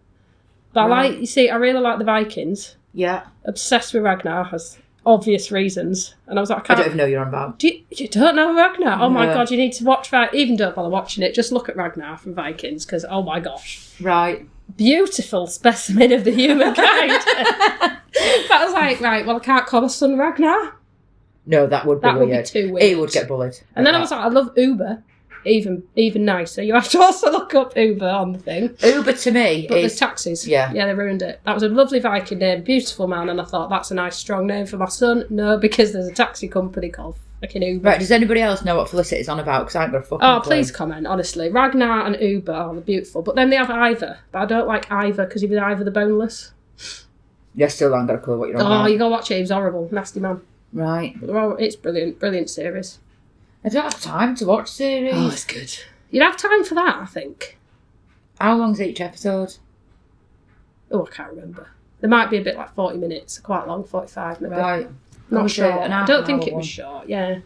But I really like the Vikings. Yeah. Obsessed with Ragnar has obvious reasons. And I was like, I don't even know you're on about. You don't know Ragnar? Oh my God, you need to watch that. Even don't bother watching it. Just look at Ragnar from Vikings, because oh my gosh. Right. Beautiful specimen of the human kind. That was like, right, well, I can't call my son Ragnar. No, that would be weird. That would be too weird. He would get bullied. And then I was like, I love Uber. Even nicer. You have to also look up Uber on the thing. Uber to me but the taxis. Yeah, they ruined it. That was a lovely Viking name, beautiful man, and I thought that's a nice strong name for my son. No, because there's a taxi company called fucking Uber. Right, does anybody else know what Felicity's on about? Because I ain't got a fucking clue. Please comment, honestly. Ragnar and Uber are beautiful, but then they have Ivor, but I don't like Ivor because he was Ivor the Boneless. Yeah, still haven't got a clue what you're on about. Oh, you go watch it, he was horrible, nasty man. Right. Well, it's brilliant series. I don't have time to watch series. Oh, it's good. You'd have time for that, I think. How long's each episode? Oh, I can't remember. There might be a bit like 40 minutes, quite long, 45 maybe. Right. Not sure. I don't think it was short, yeah.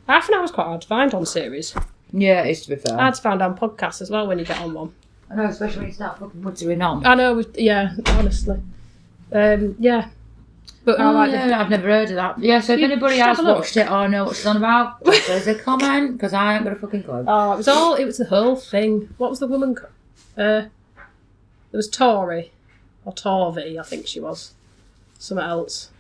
Half an hour's quite hard to find on series. Yeah, it is, to be fair. Hard to find on podcasts as well when you get on one. I know, especially when you start fucking wittering on. I know, yeah, honestly. Yeah. But I like I've never heard of that. Yeah, so if anybody has watched it or know what it's on about, there's a comment, because I ain't got a fucking clue. Oh, it was the whole thing. What was the woman called? There was Tori, or Torvi, I think she was. Something else.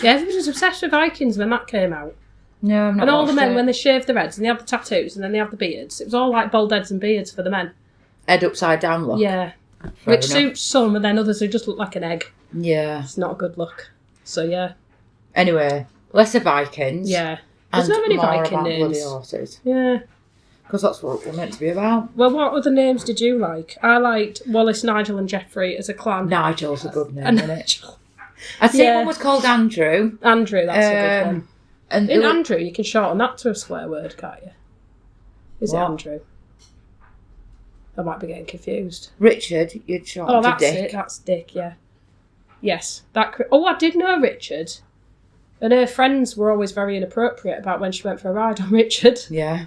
Yeah, everybody was obsessed with Vikings when that came out. No, I'm not. And all the men, when they shaved their heads, and they had the tattoos, and then they had the beards, it was all like bald heads and beards for the men. Head upside down look. Yeah. Fair Which enough. suits some, and then others who just look like an egg. Yeah. It's not a good look. So, yeah. Anyway, less of Vikings. Yeah. There's not many Viking names. Bloody horses. Yeah. Because that's what we're meant to be about. Well, what other names did you like? I liked Wallace, Nigel and Geoffrey as a clan. Nigel's a good name, And isn't it? I'd say one was called Andrew. Andrew, that's a good one. And In Andrew, you can shorten that to a swear word, can't you? Is What? it Andrew? I might be getting confused. Richard, you'd shorten Oh, to that's Dick. it. That's Dick, yeah. Yes. I did know Richard. And her friends were always very inappropriate about when she went for a ride on Richard. Yeah.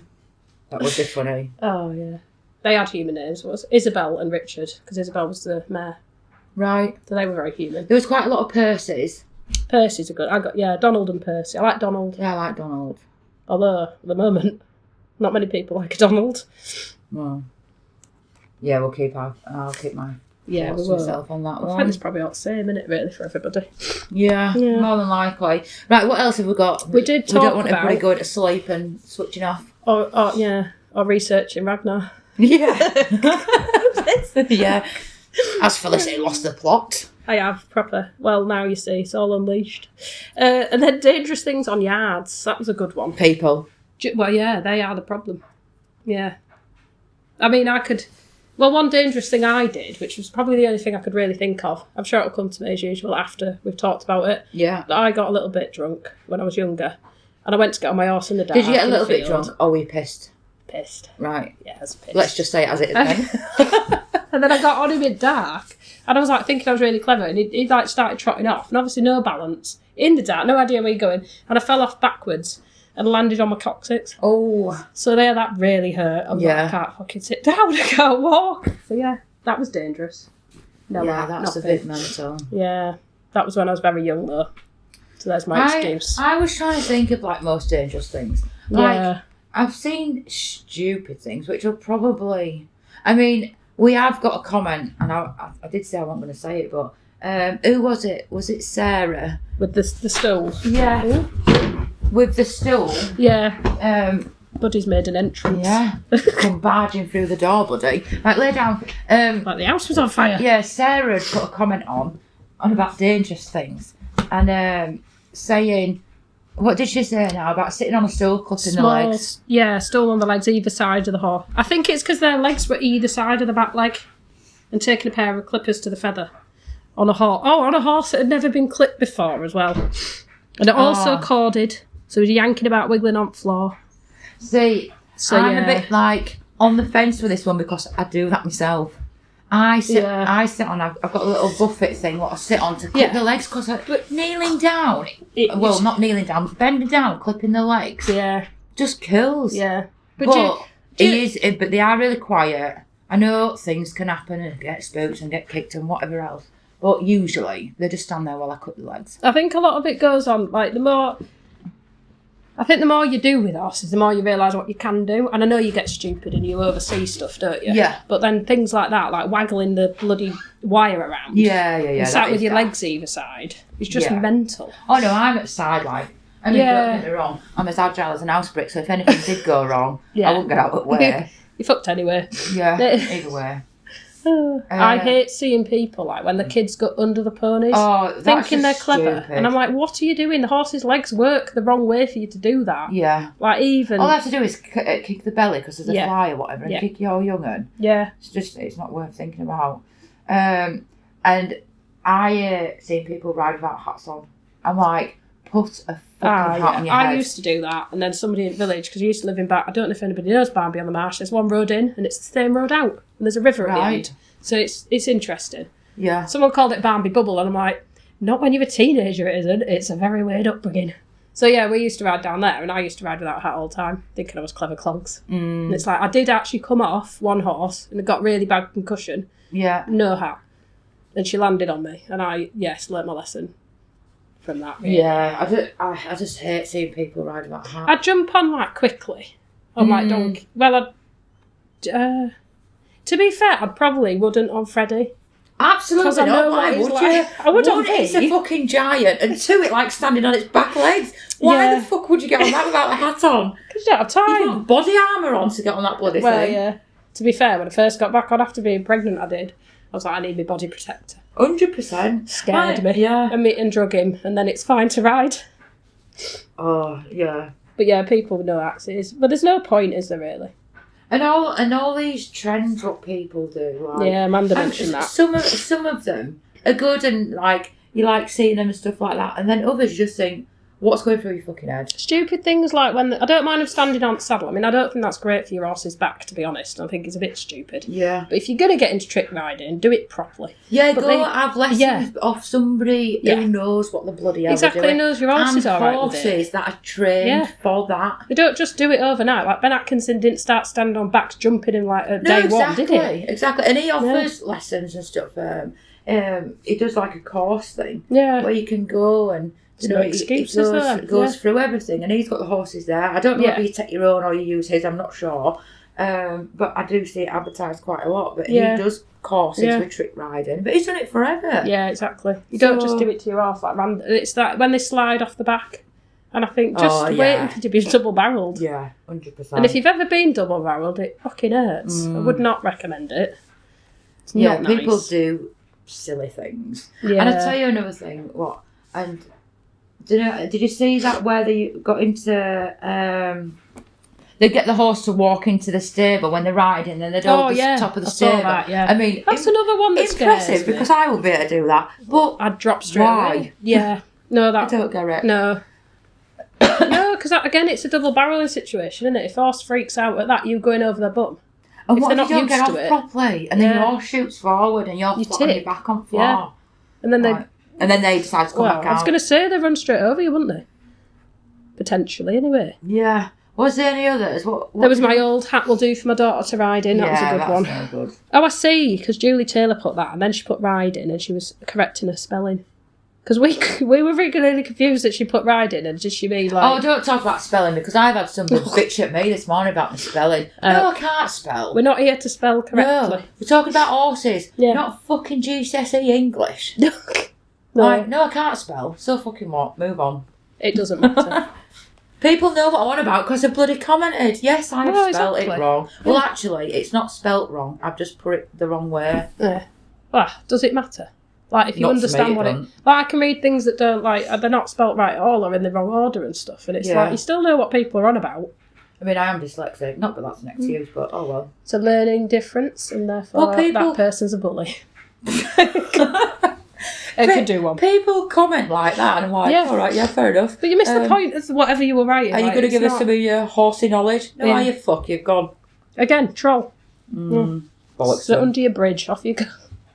That would be funny. Oh, yeah. They had human names, was Isabel and Richard, because Isabel was the mayor. Right. So they were very human. There was quite a lot of Percys. Percy's a good. Donald and Percy. I like Donald. Yeah, I like Donald. Although, at the moment, not many people like Donald. Well, yeah, I'll keep my thoughts to myself on that I one. think it's probably all the same, isn't it, really, for everybody? Yeah, more than likely. Right, what else have we got? We don't want everybody going to sleep and switching off. Or researching Ragnar. Yeah. Yeah. As Felicity lost the plot. I have, proper. Well, now you see, it's all unleashed. And then dangerous things on yards. That was a good one. People. Well, yeah, they are the problem. Yeah. I mean, one dangerous thing I did, which was probably the only thing I could really think of, I'm sure it'll come to me as usual after we've talked about it. Yeah. I got a little bit drunk when I was younger, and I went to get on my horse in the dark. Did you get a little bit drunk, or were you pissed? Pissed. Right. Yeah, I was pissed. Let's just say it as it is then. And then I got on him in dark, and I was like thinking I was really clever, and he like started trotting off, and obviously no balance, in the dark, no idea where you're going, and I fell off backwards and landed on my coccyx. Oh. So there, that really hurt. I'm like, I can't fucking sit down, I can't walk. So yeah, that was dangerous. No, yeah, that's a bit mental. Yeah, that was when I was very young though. So there's my excuse. I was trying to think of like most dangerous things. Like, I've seen stupid things, which will probably... I mean, we have got a comment, and I did say I wasn't going to say it, but who was it? Was it Sarah? With the stool? Yeah. Ooh. With the stool? Yeah. Buddy's made an entrance. Yeah. Come barging through the door, buddy. Right, lay down. Like the house was on fire. Yeah, Sarah had put a comment on about dangerous things, and saying... What did she say now about sitting on a stool, clipping the legs? Yeah, stool on the legs either side of the horse. I think it's because their legs were either side of the back leg, and taking a pair of clippers to the feather on a horse. Oh, on a horse that had never been clipped before as well. And it also corded, so he was yanking about, wiggling on the floor. See, I'm a bit like on the fence with this one because I do that myself. I sit on. I've got a little buffet thing what I sit on to clip the legs because kneeling down. Not kneeling down, but bending down, clipping the legs. Yeah, just kills. Yeah, but they are really quiet. I know things can happen and get spooked and get kicked and whatever else, but usually they just stand there while I clip the legs. I think a lot of it goes on like the more you do with horses, the more you realise what you can do. And I know you get stupid and you oversee stuff, don't you? Yeah. But then things like that, like waggling the bloody wire around. Yeah. And sat with your legs either side. It's just mental. Oh no, I'm at sideline. I mean, don't get me wrong, I'm as agile as an house brick, so if anything did go wrong, I wouldn't get out of the way. You fucked anyway. Yeah, either way. I hate seeing people like when the kids go under the ponies, thinking they're clever, stupid. and I'm like, "What are you doing? The horse's legs work the wrong way for you to do that." Yeah, like even all I have to do is kick the belly because there's a fly or whatever, and kick your young'un. Yeah, it's not worth thinking about. And I seen people ride without hats on. I'm like, put a fucking hat on your head. I used to do that, and then somebody in the village, because I used to live in I don't know if anybody knows Barnby on the Marsh, there's one road in, and it's the same road out, and there's a river at the end. So it's interesting. Yeah. Someone called it Barnby Bubble, and I'm like, not when you're a teenager, it isn't. It's a very weird upbringing. So yeah, we used to ride down there, and I used to ride without a hat all the time, thinking I was clever clogs. And it's like, I did actually come off one horse, and it got really bad concussion. Yeah. No hat. And she landed on me, and I, learnt my lesson from that. Really. Yeah, I just hate seeing people ride without a hat. I'd jump on, like, quickly. On, like, donkey. Well, to be fair, I probably wouldn't on Freddie. Absolutely not. Why would you? I would on It's a fucking giant, and two, it likes standing on its back legs. Why the fuck would you get on that without a hat on? Because you don't have time. You've got body armour on to get on that bloody thing. Well, yeah. To be fair, when I first got back on after being pregnant, I was like, I need my body protector. 100%. Scared me. Yeah. And drug him, and then it's fine to ride. Oh, yeah. But yeah, people with no axes. But there's no point, is there really? And all these trends what people do. Like, yeah, Amanda mentioned that. Some of them are good and like you like seeing them and stuff like that. And then others just think, what's going through your fucking head? Stupid things like I don't mind them standing on the saddle. I mean, I don't think that's great for your horse's back, to be honest. I think it's a bit stupid. Yeah. But if you're going to get into trick riding, do it properly. Yeah, have lessons off somebody who knows what the bloody hell exactly, they're doing. Knows your horse is all right with it. Horses that are trained for that. They don't just do it overnight. Like Ben Atkinson didn't start standing on backs jumping in like day one, did he? Exactly. And he offers lessons and stuff. He does like a course thing. Yeah. Where you can go and... It goes through everything, and he's got the horses there. I don't know whether you take your own or you use his, I'm not sure. But I do see it advertised quite a lot. But he does courses with trick riding. But he's done it forever. Yeah, exactly. You don't just do it to your horse like random. It's that when they slide off the back. And I think just waiting for it to be double-barrelled. Yeah, 100%. And if you've ever been double-barrelled, it fucking hurts. I would not recommend it. It's not nice. People do silly things. Yeah. And I'll tell you another thing. Did you see that where they got into... they get the horse to walk into the stable when they're riding and they don't the top of the stable. That, yeah. I mean... That's another one that's impressive because I would be able to do that. But I'd drop straight away. Yeah. No, I don't get it. No. No, because again, it's a double barrelling situation, isn't it? If horse freaks out at that, you going over their bum. And what if you don't get off properly and then your horse shoots forward and you're flat on your back on the floor? Yeah. And then they decide to come back out. I was going to say they run straight over you, wouldn't they? Potentially, anyway. Yeah. Was there any others? What there was my old hat will do for my daughter to ride in. That was a good one. No good. Oh, I see. Because Julie Taylor put that, and then she put ride in, and she was correcting her spelling. Because we were regularly confused that she put ride in, and did she mean like... Oh, don't talk about spelling, because I've had somebody bitch at me this morning about my spelling. No, I can't spell. We're not here to spell correctly. No, we're talking about horses, not fucking GCSE English. No. Like, no, I can't spell. So fucking what? Move on. It doesn't matter. People know what I'm on about because I've bloody commented. Yes, I've spelled it wrong. Well, actually, it's not spelt wrong. I've just put it the wrong way. Yeah. Well, does it matter? Like, if you understand what it... Like, I can read things that don't, like, they're not spelt right at all or in the wrong order and stuff. And it's like, you still know what people are on about. I mean, I am dyslexic. Not that that's an excuse, but oh well. It's a learning difference, and therefore that person's a bully. It could do one. People comment like that, and I'm like, all right, fair enough. But you missed the point of whatever you were writing. Are you going to give us some of your horsey knowledge? No, are you? Fuck, you've gone. Again, troll. Bollocks. So under your bridge, off you go.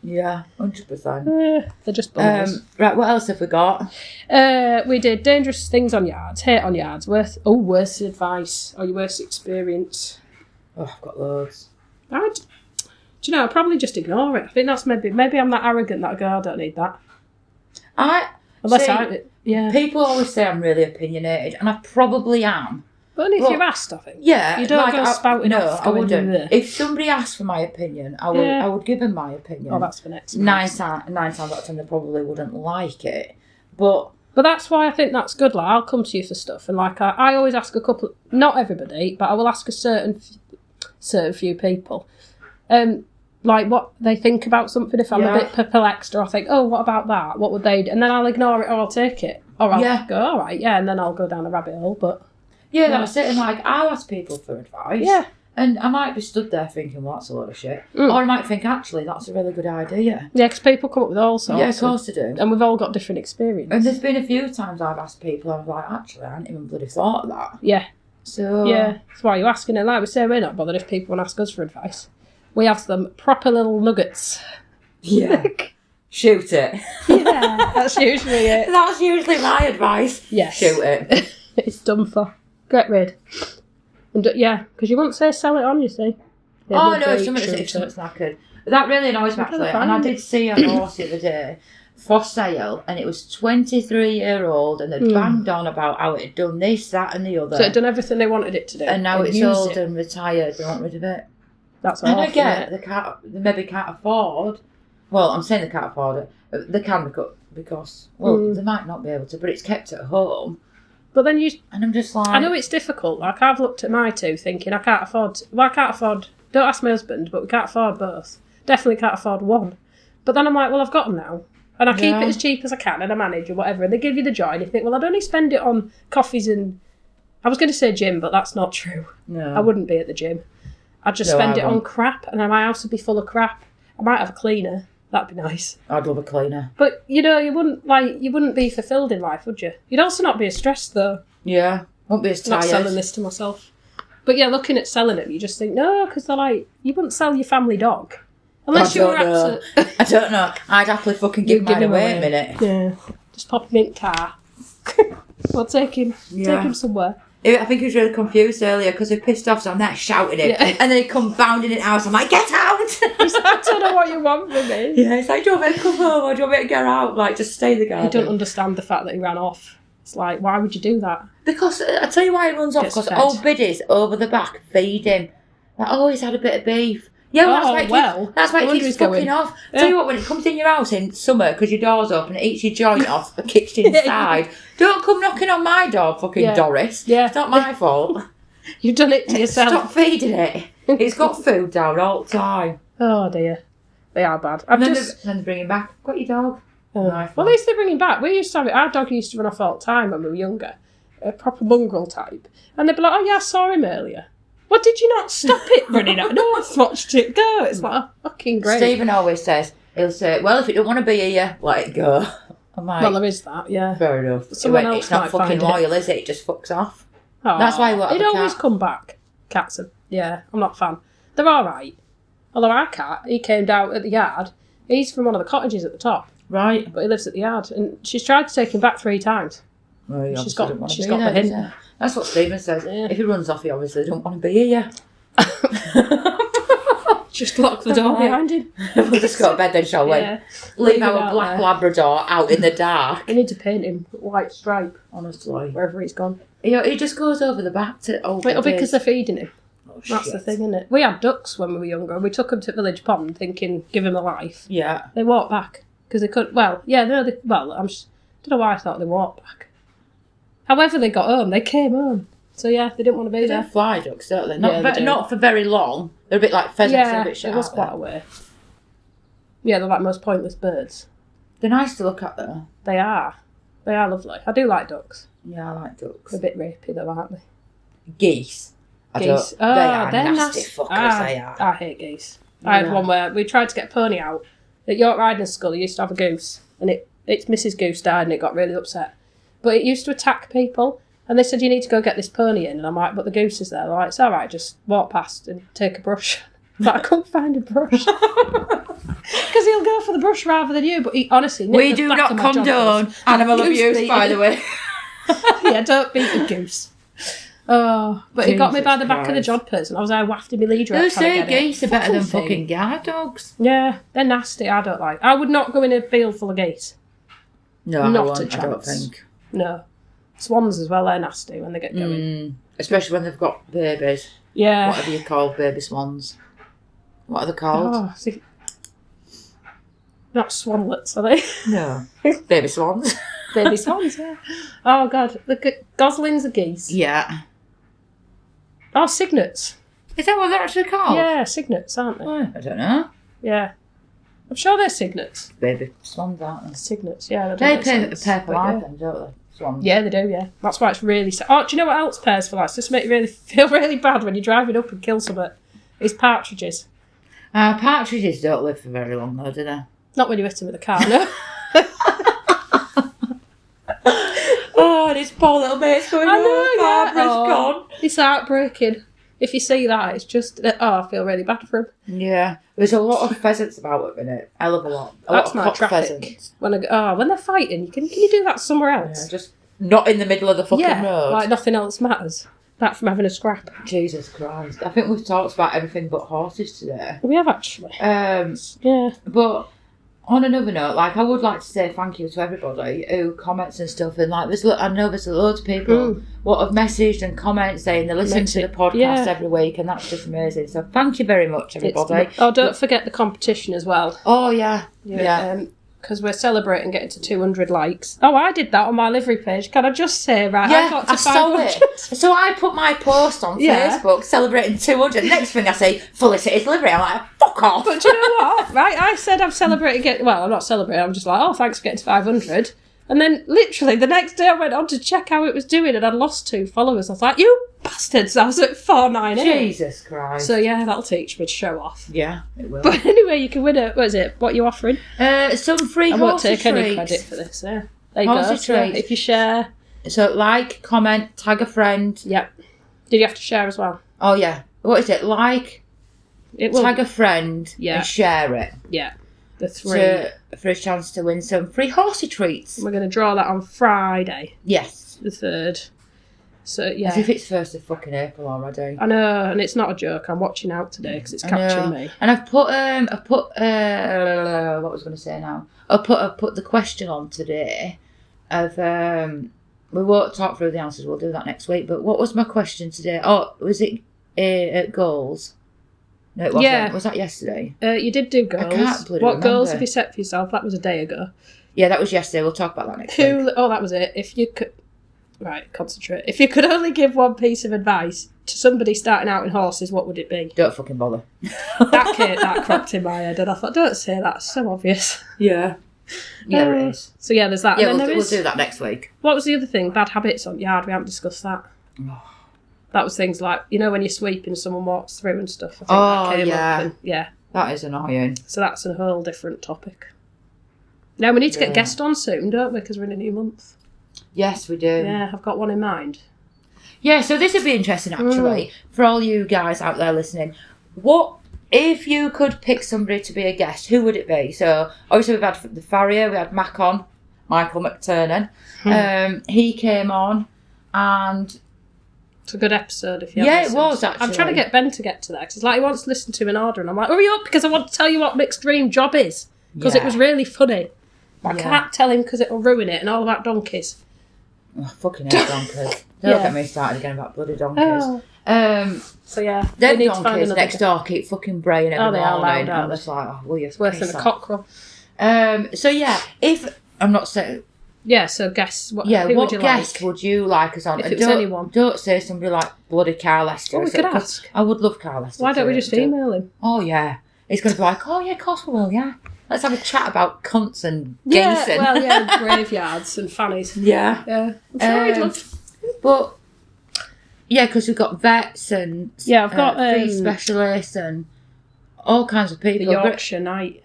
Yeah, 100%. They're just bullies. Right, what else have we got? We did dangerous things on yards, hate on yards, worst advice, or your worst experience. Oh, I've got loads. Do you know, I'll probably just ignore it. I think that's maybe I'm that arrogant that I go, I don't need that. People always say I'm really opinionated, and I probably am. But only if you're asked, I think. Yeah. You don't go spouting off. No, I wouldn't. If somebody asked for my opinion, I would give them my opinion. Oh, that's for next. Nine times out of 10, they probably wouldn't like it. But that's why I think that's good. Like, I'll come to you for stuff, and like I always ask a couple, not everybody, but I will ask a certain few people, like what they think about something. If I'm a bit perplexed, or I think, oh, what about that? What would they do? And then I'll ignore it, or I'll take it, or I'll go, all right, and then I'll go down a rabbit hole. But that's it. And like, I'll ask people for advice. Yeah. And I might be stood there thinking, well, that's a lot of shit. Or I might think, actually, that's a really good idea. Yeah, because people come up with all sorts. Yeah, of course they do. And we've all got different experiences. And there's been a few times I've asked people, I'm like, actually, I hadn't even bloody thought of that. Yeah. So... Yeah, that's why you're asking. And like we say, we're not bothered if people want to ask us for advice. We have them proper little nuggets. Yeah. Shoot it. Yeah, that's usually it. That's usually my advice. Yes. Shoot it. It's done for. Get rid. And yeah, because you wouldn't say sell it on, you see. Oh no, if something's knackered. That really annoys me actually. And I did see a horse the other day for sale, and it was 23-year-old, and they'd banged on about how it had done this, that, and the other. So it had done everything they wanted it to do. And now it's old and retired. They want rid of it. That's awful. And I get they maybe can't afford. Well, I'm saying they can't afford it. They can because they might not be able to, but it's kept at home. But then and I'm just like, I know it's difficult. Like I've looked at my two, thinking I can't afford. Well, I can't afford. Don't ask my husband, but we can't afford both. Definitely can't afford one. But then I'm like, well, I've got them now, and I keep it as cheap as I can, and I manage or whatever. And they give you the joy, and you think, well, I'd only spend it on coffees and. I was going to say gym, but that's not true. No, I wouldn't be at the gym. I'd just spend it on crap, and my house would be full of crap. I might have a cleaner. That'd be nice. I'd love a cleaner. But you wouldn't be fulfilled in life, would you? You'd also not be as stressed though. Yeah, won't be as tired. Not selling this to myself. But yeah, looking at selling them, you just think no, because they're like you wouldn't sell your family dog unless you were absolutely. I don't know. I'd happily fucking give mine away in a minute. Yeah, just pop him in the car. We'll take him somewhere. I think he was really confused earlier because he pissed off, so I'm there shouting it. Yeah. And then he come bounding in the house. I'm like, get out! He's like, I don't know what you want from me. Yeah, he's like, do you want me to come home or do you want me to get out? Like, just stay in the garden. He don't understand the fact that he ran off. It's like, why would you do that? Because, I tell you why he runs off, because old biddies over the back feed him. Like, oh, he's had a bit of beef. Yeah, that's why it keeps fucking off. Yeah. Tell you what, when it comes in your house in summer, because your door's open, it eats your joint off, the kitchen inside. Don't come knocking on my door, fucking Doris. Yeah. It's not my fault. You've done it to yourself. Stop feeding it. It's got food down all the time. Oh dear. They are bad. Then they bring him back. Got your dog. Well, at least they bring him back. We used to have it. Our dog used to run off all the time when we were younger. A proper mongrel type. And they'd be like, oh yeah, I saw him earlier. Well, did you not stop it running out? No, I've watched it go. It's like, oh, fucking great. Stephen always says, he'll say, well, if it don't want to be here, let it go. I'm like, well, there is that, yeah. Fair enough. It's not fucking loyal, is it? It just fucks off. Oh, that's why they'd always come back. Cats are, I'm not a fan. They're all right. Although our cat, he came down at the yard. He's from one of the cottages at the top. Right. But he lives at the yard. And she's tried to take him back 3 times. Well, she's got the hint. That's what Stephen says. Yeah. If he runs off, he obviously don't want to be here. Just lock the door behind him. We'll just go to bed then, shall we? Yeah. Leave our black Labrador out in the dark. We need to paint him white stripe. Honestly. Wherever he's gone. He just goes over the back to old It'll be because they're feeding him. Oh, that's the thing, isn't it? We had ducks when we were younger. We took them to Village Pond thinking, give him a life. Yeah. They walked back. Because they couldn't, I don't know why I thought they walked back. However they got home, they came home. So yeah, they didn't want to be there. They're fly ducks, don't they? Not for very long. They're a bit like pheasants, they're a bit sharp. It was quite a way. Yeah, they're like most pointless birds. They're nice to look at though. They are. They are lovely. I do like ducks. Yeah, I like ducks. They're a bit rapey though, aren't they? Geese. Geese. They are nasty fuckers, they are. I hate geese. Yeah. I had one where we tried to get a pony out. At York Riding School, they used to have a goose. And it's Mrs. Goose died and it got really upset. But it used to attack people. And they said, you need to go get this pony in. And I'm like, but the goose is there. They're like, it's all right, just walk past and take a brush. But I couldn't find a brush. Because he'll go for the brush rather than you. But he honestly... We do not condone animal abuse, by the way. Yeah, don't beat the goose. Oh, but Jesus, he got me by the back of the jodhpurs and I was there wafting my leader out. Those geese are better than fucking guard dogs. Yeah, they're nasty. I don't like. I would not go in a field full of geese. No, not a chance. I don't think. No. Swans as well, they're nasty when they get going. Especially when they've got babies. Yeah. Whatever you call baby swans. What are they called? Oh, not swanlets, are they? No. Baby swans. Baby swans, yeah. Oh, God. Look at goslings are geese. Yeah. Oh, cygnets. Is that what they're actually called? Yeah, cygnets, aren't they? Oh, I don't know. Yeah. I'm sure they're cygnets. Baby swans, aren't they? Cygnets, yeah. They pay for life then, don't they? swans. Yeah, they do, yeah. That's why it's really sad. Oh, do you know what else pears for like? It's just make you really feel really bad when you're driving up and kill something. It's partridges. Partridges don't live for very long though, do they? Not when you hit them with a car, no. Oh, and his poor little mate's going, gone. It's heartbreaking. If you see that, it's just, I feel really bad for him. Yeah. There's a lot of pheasants about at the minute. Hell of a lot. That's lot my of traffic. pheasants. When they're fighting, can you do that somewhere else? Yeah, just not in the middle of the fucking road. Like nothing else matters. Apart from having a scrap. Jesus Christ. I think we've talked about everything but horses today. We have actually. Yeah. But on another note, like, I would like to say thank you to everybody who comments and stuff. And like, I know there's loads of people what have messaged and commented saying they listen to the podcast every week, and that's just amazing. So thank you very much, everybody. Don't forget the competition as well. Oh yeah. Because we're celebrating getting to 200 likes. Oh, I did that on my livery page. Can I just say, right? Yeah, I got to 500. saw it. So I put my post on Facebook celebrating 200. Next thing I say, Felicity's livery. I'm like, fuck off. But do you know what? Right? I said I'm celebrating I'm not celebrating. I'm just like, oh, thanks for getting to 500. And then literally the next day I went on to check how it was doing and I'd lost 2 followers. I was like, you bastards. I was at 498. Jesus Christ. So yeah, that'll teach me to show off. Yeah, it will. But anyway, you can win it. What is it? What are you offering? Some free I won't horsey take any treats. credit for this. Yeah. There you Horsey go. So, treats. if you share. So like, comment, tag a friend. Yep. Did you have to share as well? Oh yeah. What is it? Like, tag a friend and share it. Yeah. The 3. For a chance to win some free horsey treats. We're going to draw that on Friday. Yes. The 3rd. So, yeah. As if it's 1st of fucking April already. I know, and it's not a joke. I'm watching out today because it's capturing me. And I've put, what was I going to say now? I put the question on today of, we won't talk through the answers, we'll do that next week, but what was my question today? Oh, was it goals? No, it wasn't. Yeah. Was that yesterday? You did do goals. I can't bloody What remember. goals have you set for yourself? That was a day ago. Yeah, that was yesterday. We'll talk about that next week. Oh, that was it. If you could... Right, concentrate. If you could only give one piece of advice to somebody starting out in horses, what would it be? Don't fucking bother. That cropped in my head, and I thought, don't say that. It's so obvious. Yeah. Yeah, it is. So yeah, there's that. Yeah, and then we'll do that next week. What was the other thing? Bad habits on yard. We haven't discussed that. That was things like, when you're sweeping, someone walks through and stuff. I think that came up and, yeah. That is annoying. So that's a whole different topic. Now we need to get guests on soon, don't we? Because we're in a new month. Yes, we do. Yeah, I've got one in mind. Yeah, so this would be interesting, actually, for all you guys out there listening. What if you could pick somebody to be a guest? Who would it be? So obviously we've had the farrier, we had Mac on, Michael McTurnan. He came on, and it's a good episode if you haven't it was actually. I'm trying to get Ben to get to that because like he wants to listen to an order, and I'm like, hurry up because I want to tell you what Mick's dream job is because it was really funny. But I can't tell him because it'll ruin it and all about donkeys. Oh, fucking hell, donkeys. Don't get me started again about bloody donkeys. So yeah, them donkeys next door keep fucking braying every morning. Loud, I'm just like, will you? It's worse than a cockerel. So yeah, if I'm not saying. Yeah, so guess what? Yeah, who what would you guest like? would you like us on? If it was anyone. Don't say somebody like bloody Carl Lester. Well, we could ask. I would love Carl Lester. Why don't we just email him? Oh yeah, he's going to be like, oh yeah, of course we will. Yeah, let's have a chat about cunts and geese. Graveyards and fannies. Yeah. I'm sure he'd love. But yeah, because we've got vets and I've got feed specialists and all kinds of people. The Yorkshire Night.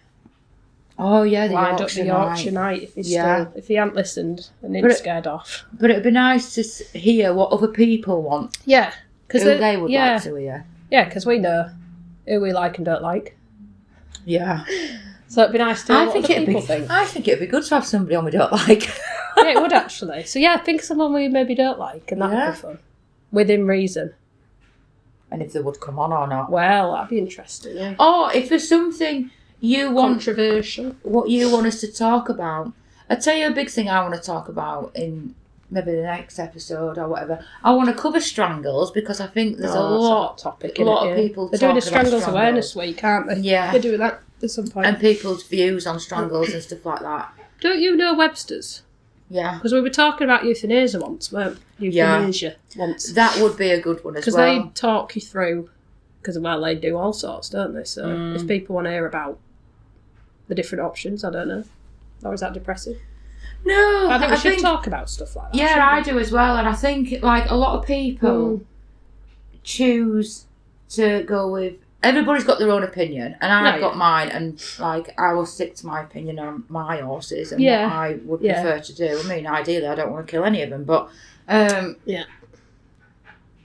Oh yeah, the Lined Yorkshire up the Yorkshire Night if he's if he hadn't listened and didn't scared off. But it'd be nice to hear what other people want. Yeah, because they would like to hear. Yeah, because we know who we like and don't like. Yeah. So it'd be nice to hear what other people think. I think it'd be good to have somebody on we don't like. Yeah, it would actually. So yeah, think of someone we maybe don't like, and that would be fun. Within reason. And if they would come on or not. Well, that'd be interesting. Yeah. Or if there's something you want, controversial, what you want us to talk about. I'll tell you a big thing I want to talk about in maybe the next episode or whatever. I want to cover strangles because I think there's a lot of people. They're doing a Strangles Awareness Week, aren't they? Yeah, they're doing that at some point. And people's views on strangles and stuff like that. Don't you know Webster's? Yeah, because we were talking about euthanasia once, weren't we? Euthanasia once. That would be a good one as well. Because they talk you through. Because they do all sorts, don't they? So if people want to hear about the different options, I don't know. Or is that depressing? No, I think we should talk about stuff like that. Yeah, I do as well, and I think like a lot of people choose to go with. Everybody's got their own opinion, and I've got mine, and like I will stick to my opinion on my horses and what I would prefer to do. I mean, ideally, I don't want to kill any of them, but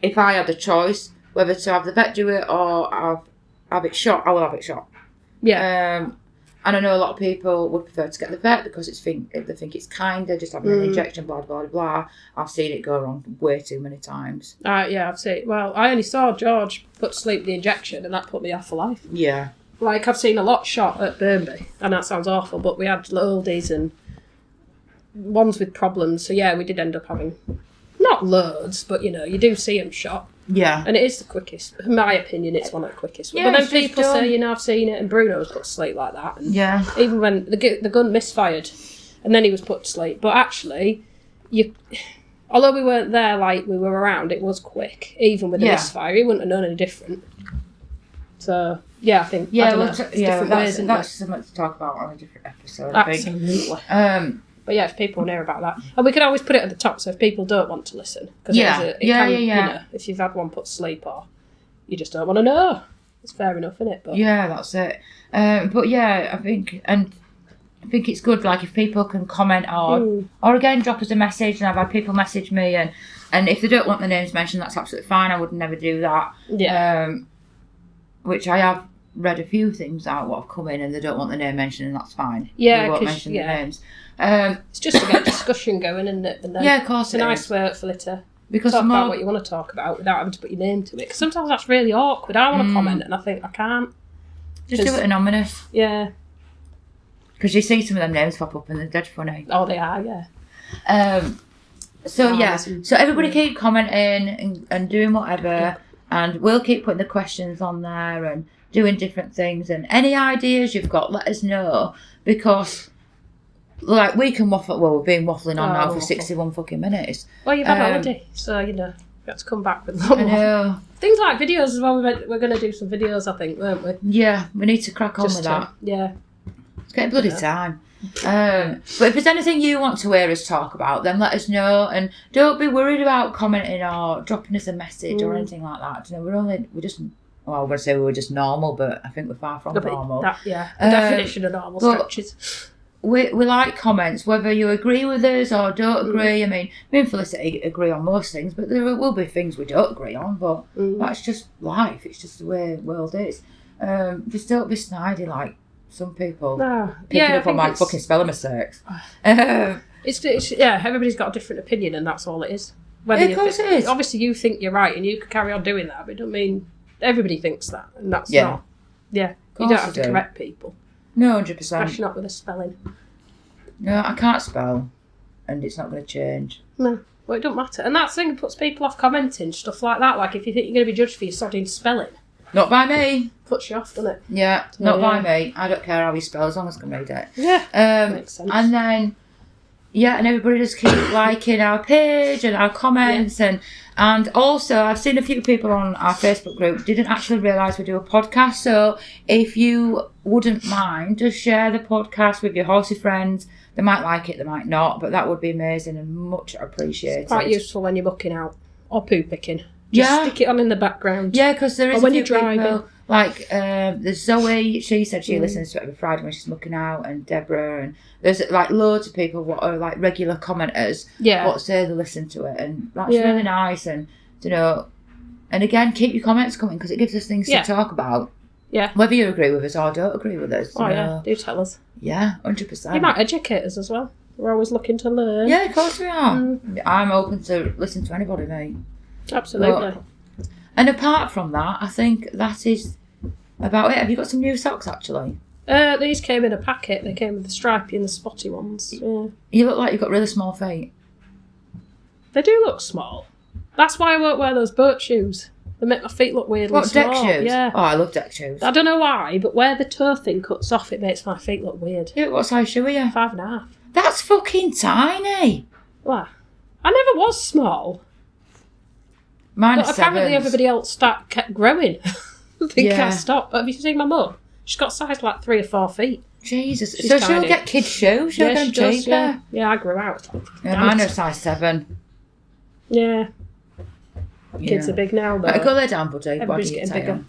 if I had the choice whether to have the vet do it or have it shot, I will have it shot. Yeah. And I know a lot of people would prefer to get the vet because they think it's kinder, just having an injection, blah, blah, blah, blah. I've seen it go wrong way too many times. Yeah, I've seen. Well, I only saw George put to sleep the injection, and that put me off for life. Yeah. Like, I've seen a lot shot at Burnby, and that sounds awful, but we had oldies and ones with problems. So, yeah, we did end up having, not loads, but, you do see them shot. Yeah. And it is the quickest. In my opinion, it's one of the quickest. Yeah, but then people say, I've seen it, and Bruno was put to sleep like that. And even when the gun misfired, and then he was put to sleep. But actually, although we weren't there like we were around, it was quick. Even with the misfire, he wouldn't have known any different. So, I think, that's something to talk about on a different episode, I think. Absolutely. But yeah, if people want to hear about that. And we could always put it at the top, so if people don't want to listen. Because if you've had one put to sleep or you just don't want to know. It's fair enough, isn't it? But yeah, that's it. But yeah, I think it's good, like, if people can comment or again, drop us a message. And I've had people message me, and if they don't want their names mentioned, that's absolutely fine. I would never do that. Yeah. Which I have read a few things out what have come in and they don't want their name mentioned, and that's fine. Yeah, they won't mention their names. It's just to get discussion going, isn't it? And then of course, it's a nice way for it to talk about what you want to talk about without having to put your name to it. Because sometimes that's really awkward. I want to comment, and I think I can't. Just do it anonymous. Yeah. Because you see some of them names pop up and they're dead funny. Oh, they are, yeah. So everybody keep commenting and doing whatever, and we'll keep putting the questions on there and doing different things. And any ideas you've got, let us know, because like we can waffle. Well, we've been waffling on now for 61 fucking minutes. Well, you've had holiday, so you have to come back with a lot more. Things like videos as well. We're going to do some videos, I think, weren't we? Yeah, we need to crack on with that. Yeah. It's getting bloody time. But if there's anything you want to hear us talk about, then let us know, and don't be worried about commenting or dropping us a message or anything like that. We're just I'm going to say we were just normal, but I think we're far from normal. The definition of normal stretches. We like comments, whether you agree with us or don't agree. I mean, me and Felicity agree on most things, but there will be things we don't agree on, but that's just life. It's just the way the world is. Just don't be snidey like some people. Picking up on my fucking spelling mistakes. It's everybody's got a different opinion, and that's all it is. Of course it is. Obviously you think you're right and you could carry on doing that, but it don't mean everybody thinks that, and that's not. Yeah, you don't have to correct people. No, 100%. Especially not with a spelling. No, I can't spell, and it's not going to change. No, well, it don't matter. And that thing puts people off commenting, stuff like that. Like, if you think you're going to be judged for your sodding spelling. Not by me. Puts you off, doesn't it? Yeah, not by me. I don't care how you spell, as long as I can read it. Yeah, makes sense. And then, and everybody just keep liking our page and our comments. And also, I've seen a few people on our Facebook group didn't actually realise we do a podcast. So if you wouldn't mind, just share the podcast with your horsey friends. They might like it, they might not, but that would be amazing and much appreciated. It's quite useful when you're mucking out or poo picking. Just stick it on in the background. Yeah, because there is when you're driving. People, like there's Zoe, she said she listens to it every Friday when she's mucking out, and Deborah, and there's like loads of people what are like regular commenters what say they listen to it, and that's really nice. And and again, keep your comments coming because it gives us things to talk about. Yeah, whether you agree with us or don't agree with us. Do tell us. Yeah, 100%. You might educate us as well. We're always looking to learn. Yeah, of course we are. I'm open to listen to anybody, mate. Absolutely. And apart from that, I think that is about it. Have you got some new socks, actually? These came in a packet. They came with the stripy and the spotty ones. Yeah. You look like you've got really small feet. They do look small. That's why I won't wear those boat shoes. They make my feet look weirdly small. Deck shoes? Yeah. Oh, I love deck shoes. I don't know why, but where the toe thing cuts off, it makes my feet look weird. Yeah, what size shoe are you? 5.5. That's fucking tiny. What? I never was small. Mine but is apparently 7s. everybody else kept growing. I think I stopped. Have you seen my mum? She's got size like 3 or 4 feet. Jesus. She's so tiny. she'll get kids' shoes. She'll get them cheaper. Yeah, I grew out. Yeah, mine are size 7. Yeah. Kids are big now, though. Go there down, buddy. Everybody's getting bigger.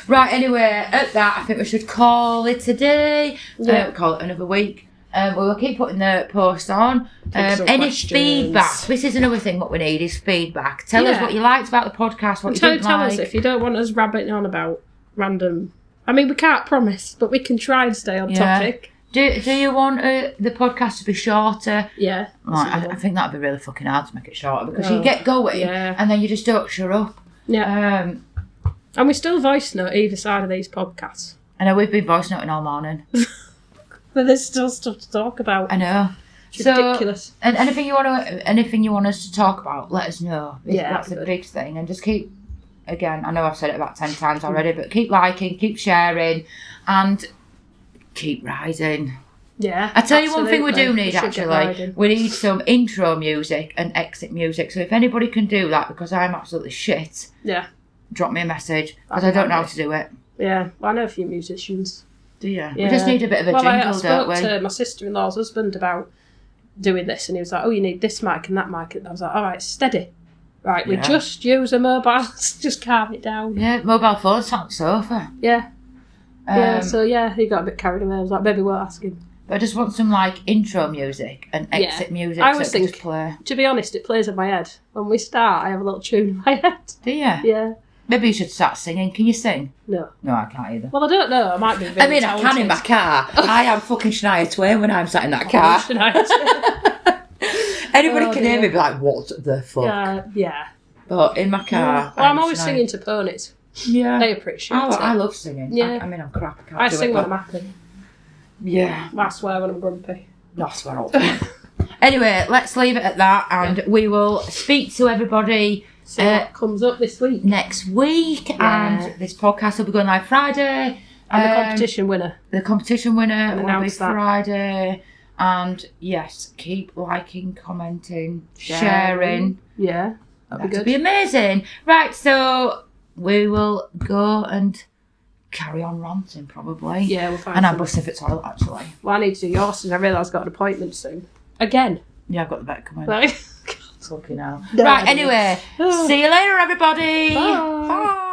Right, anyway, at that, I think we should call it a day. Yeah. Call it another week. We will keep putting the post on. Any questions. feedback? This is another thing what we need is feedback. Tell us what you liked about the podcast, what you didn't Tell like. us if you don't want us rabbiting on about random... I mean, we can't promise, but we can try and stay on topic. Do you want the podcast to be shorter? Yeah. Right, I think that'd be really fucking hard to make it shorter because you get going and then you just don't shut up. Yeah. And we still voice note either side of these podcasts. I know we've been voice noting all morning. But there's still stuff to talk about. I know. It's ridiculous. And anything you want us to talk about, let us know. That's a big thing. And just keep, again, I know I've said it about 10 times already, but keep liking, keep sharing, and keep riding. Yeah. I tell you one thing we do need actually. We need some intro music and exit music. So if anybody can do that, because I'm absolutely shit. Yeah. Drop me a message because I don't know how to do it. Yeah, well, I know a few musicians. Do you? Yeah. We just need a bit of a jingle, I don't we? spoke to my sister-in-law's husband about doing this, and he was like, "Oh, you need this mic and that mic." And I was like, "All right, steady. Right, we just use a mobile. Just calm it down." Yeah, mobile phone sound sofa. Yeah. So he got a bit carried away. I was like, "Maybe we'll ask him." But I just want some intro music and exit music. I always think, just play. To be honest, it plays in my head. When we start, I have a little tune in my head. Do you? Yeah. Maybe you should start singing. Can you sing? No. No, I can't either. Well, I don't know. I might be. I mean, I can in my car. I am fucking Shania Twain when I'm sat in that car. Anybody can hear me be like, "What the fuck?" Yeah. But in my car, well, I'm always singing to ponies. Yeah. They appreciate it. I love singing. Yeah. I mean, I'm crap. I sing when I'm happy. Yeah. I swear when I'm grumpy. No, I swear all the time. Anyway, let's leave it at that, and we will speak to everybody. See what comes up this week. Next week, and this podcast will be going live Friday. And the competition winner. The competition winner will be that. Friday. And yes, keep liking, commenting, sharing. Yeah, that'd be amazing. Right, so we will go and carry on ranting probably. Yeah, we'll find And I'm busting for the toilet actually. Well, I need to do yours and I realise I've got an appointment soon. Again. Yeah, I've got the bet coming. Right. Fucking hell. Right, anyway. See you later, everybody. Bye. Bye.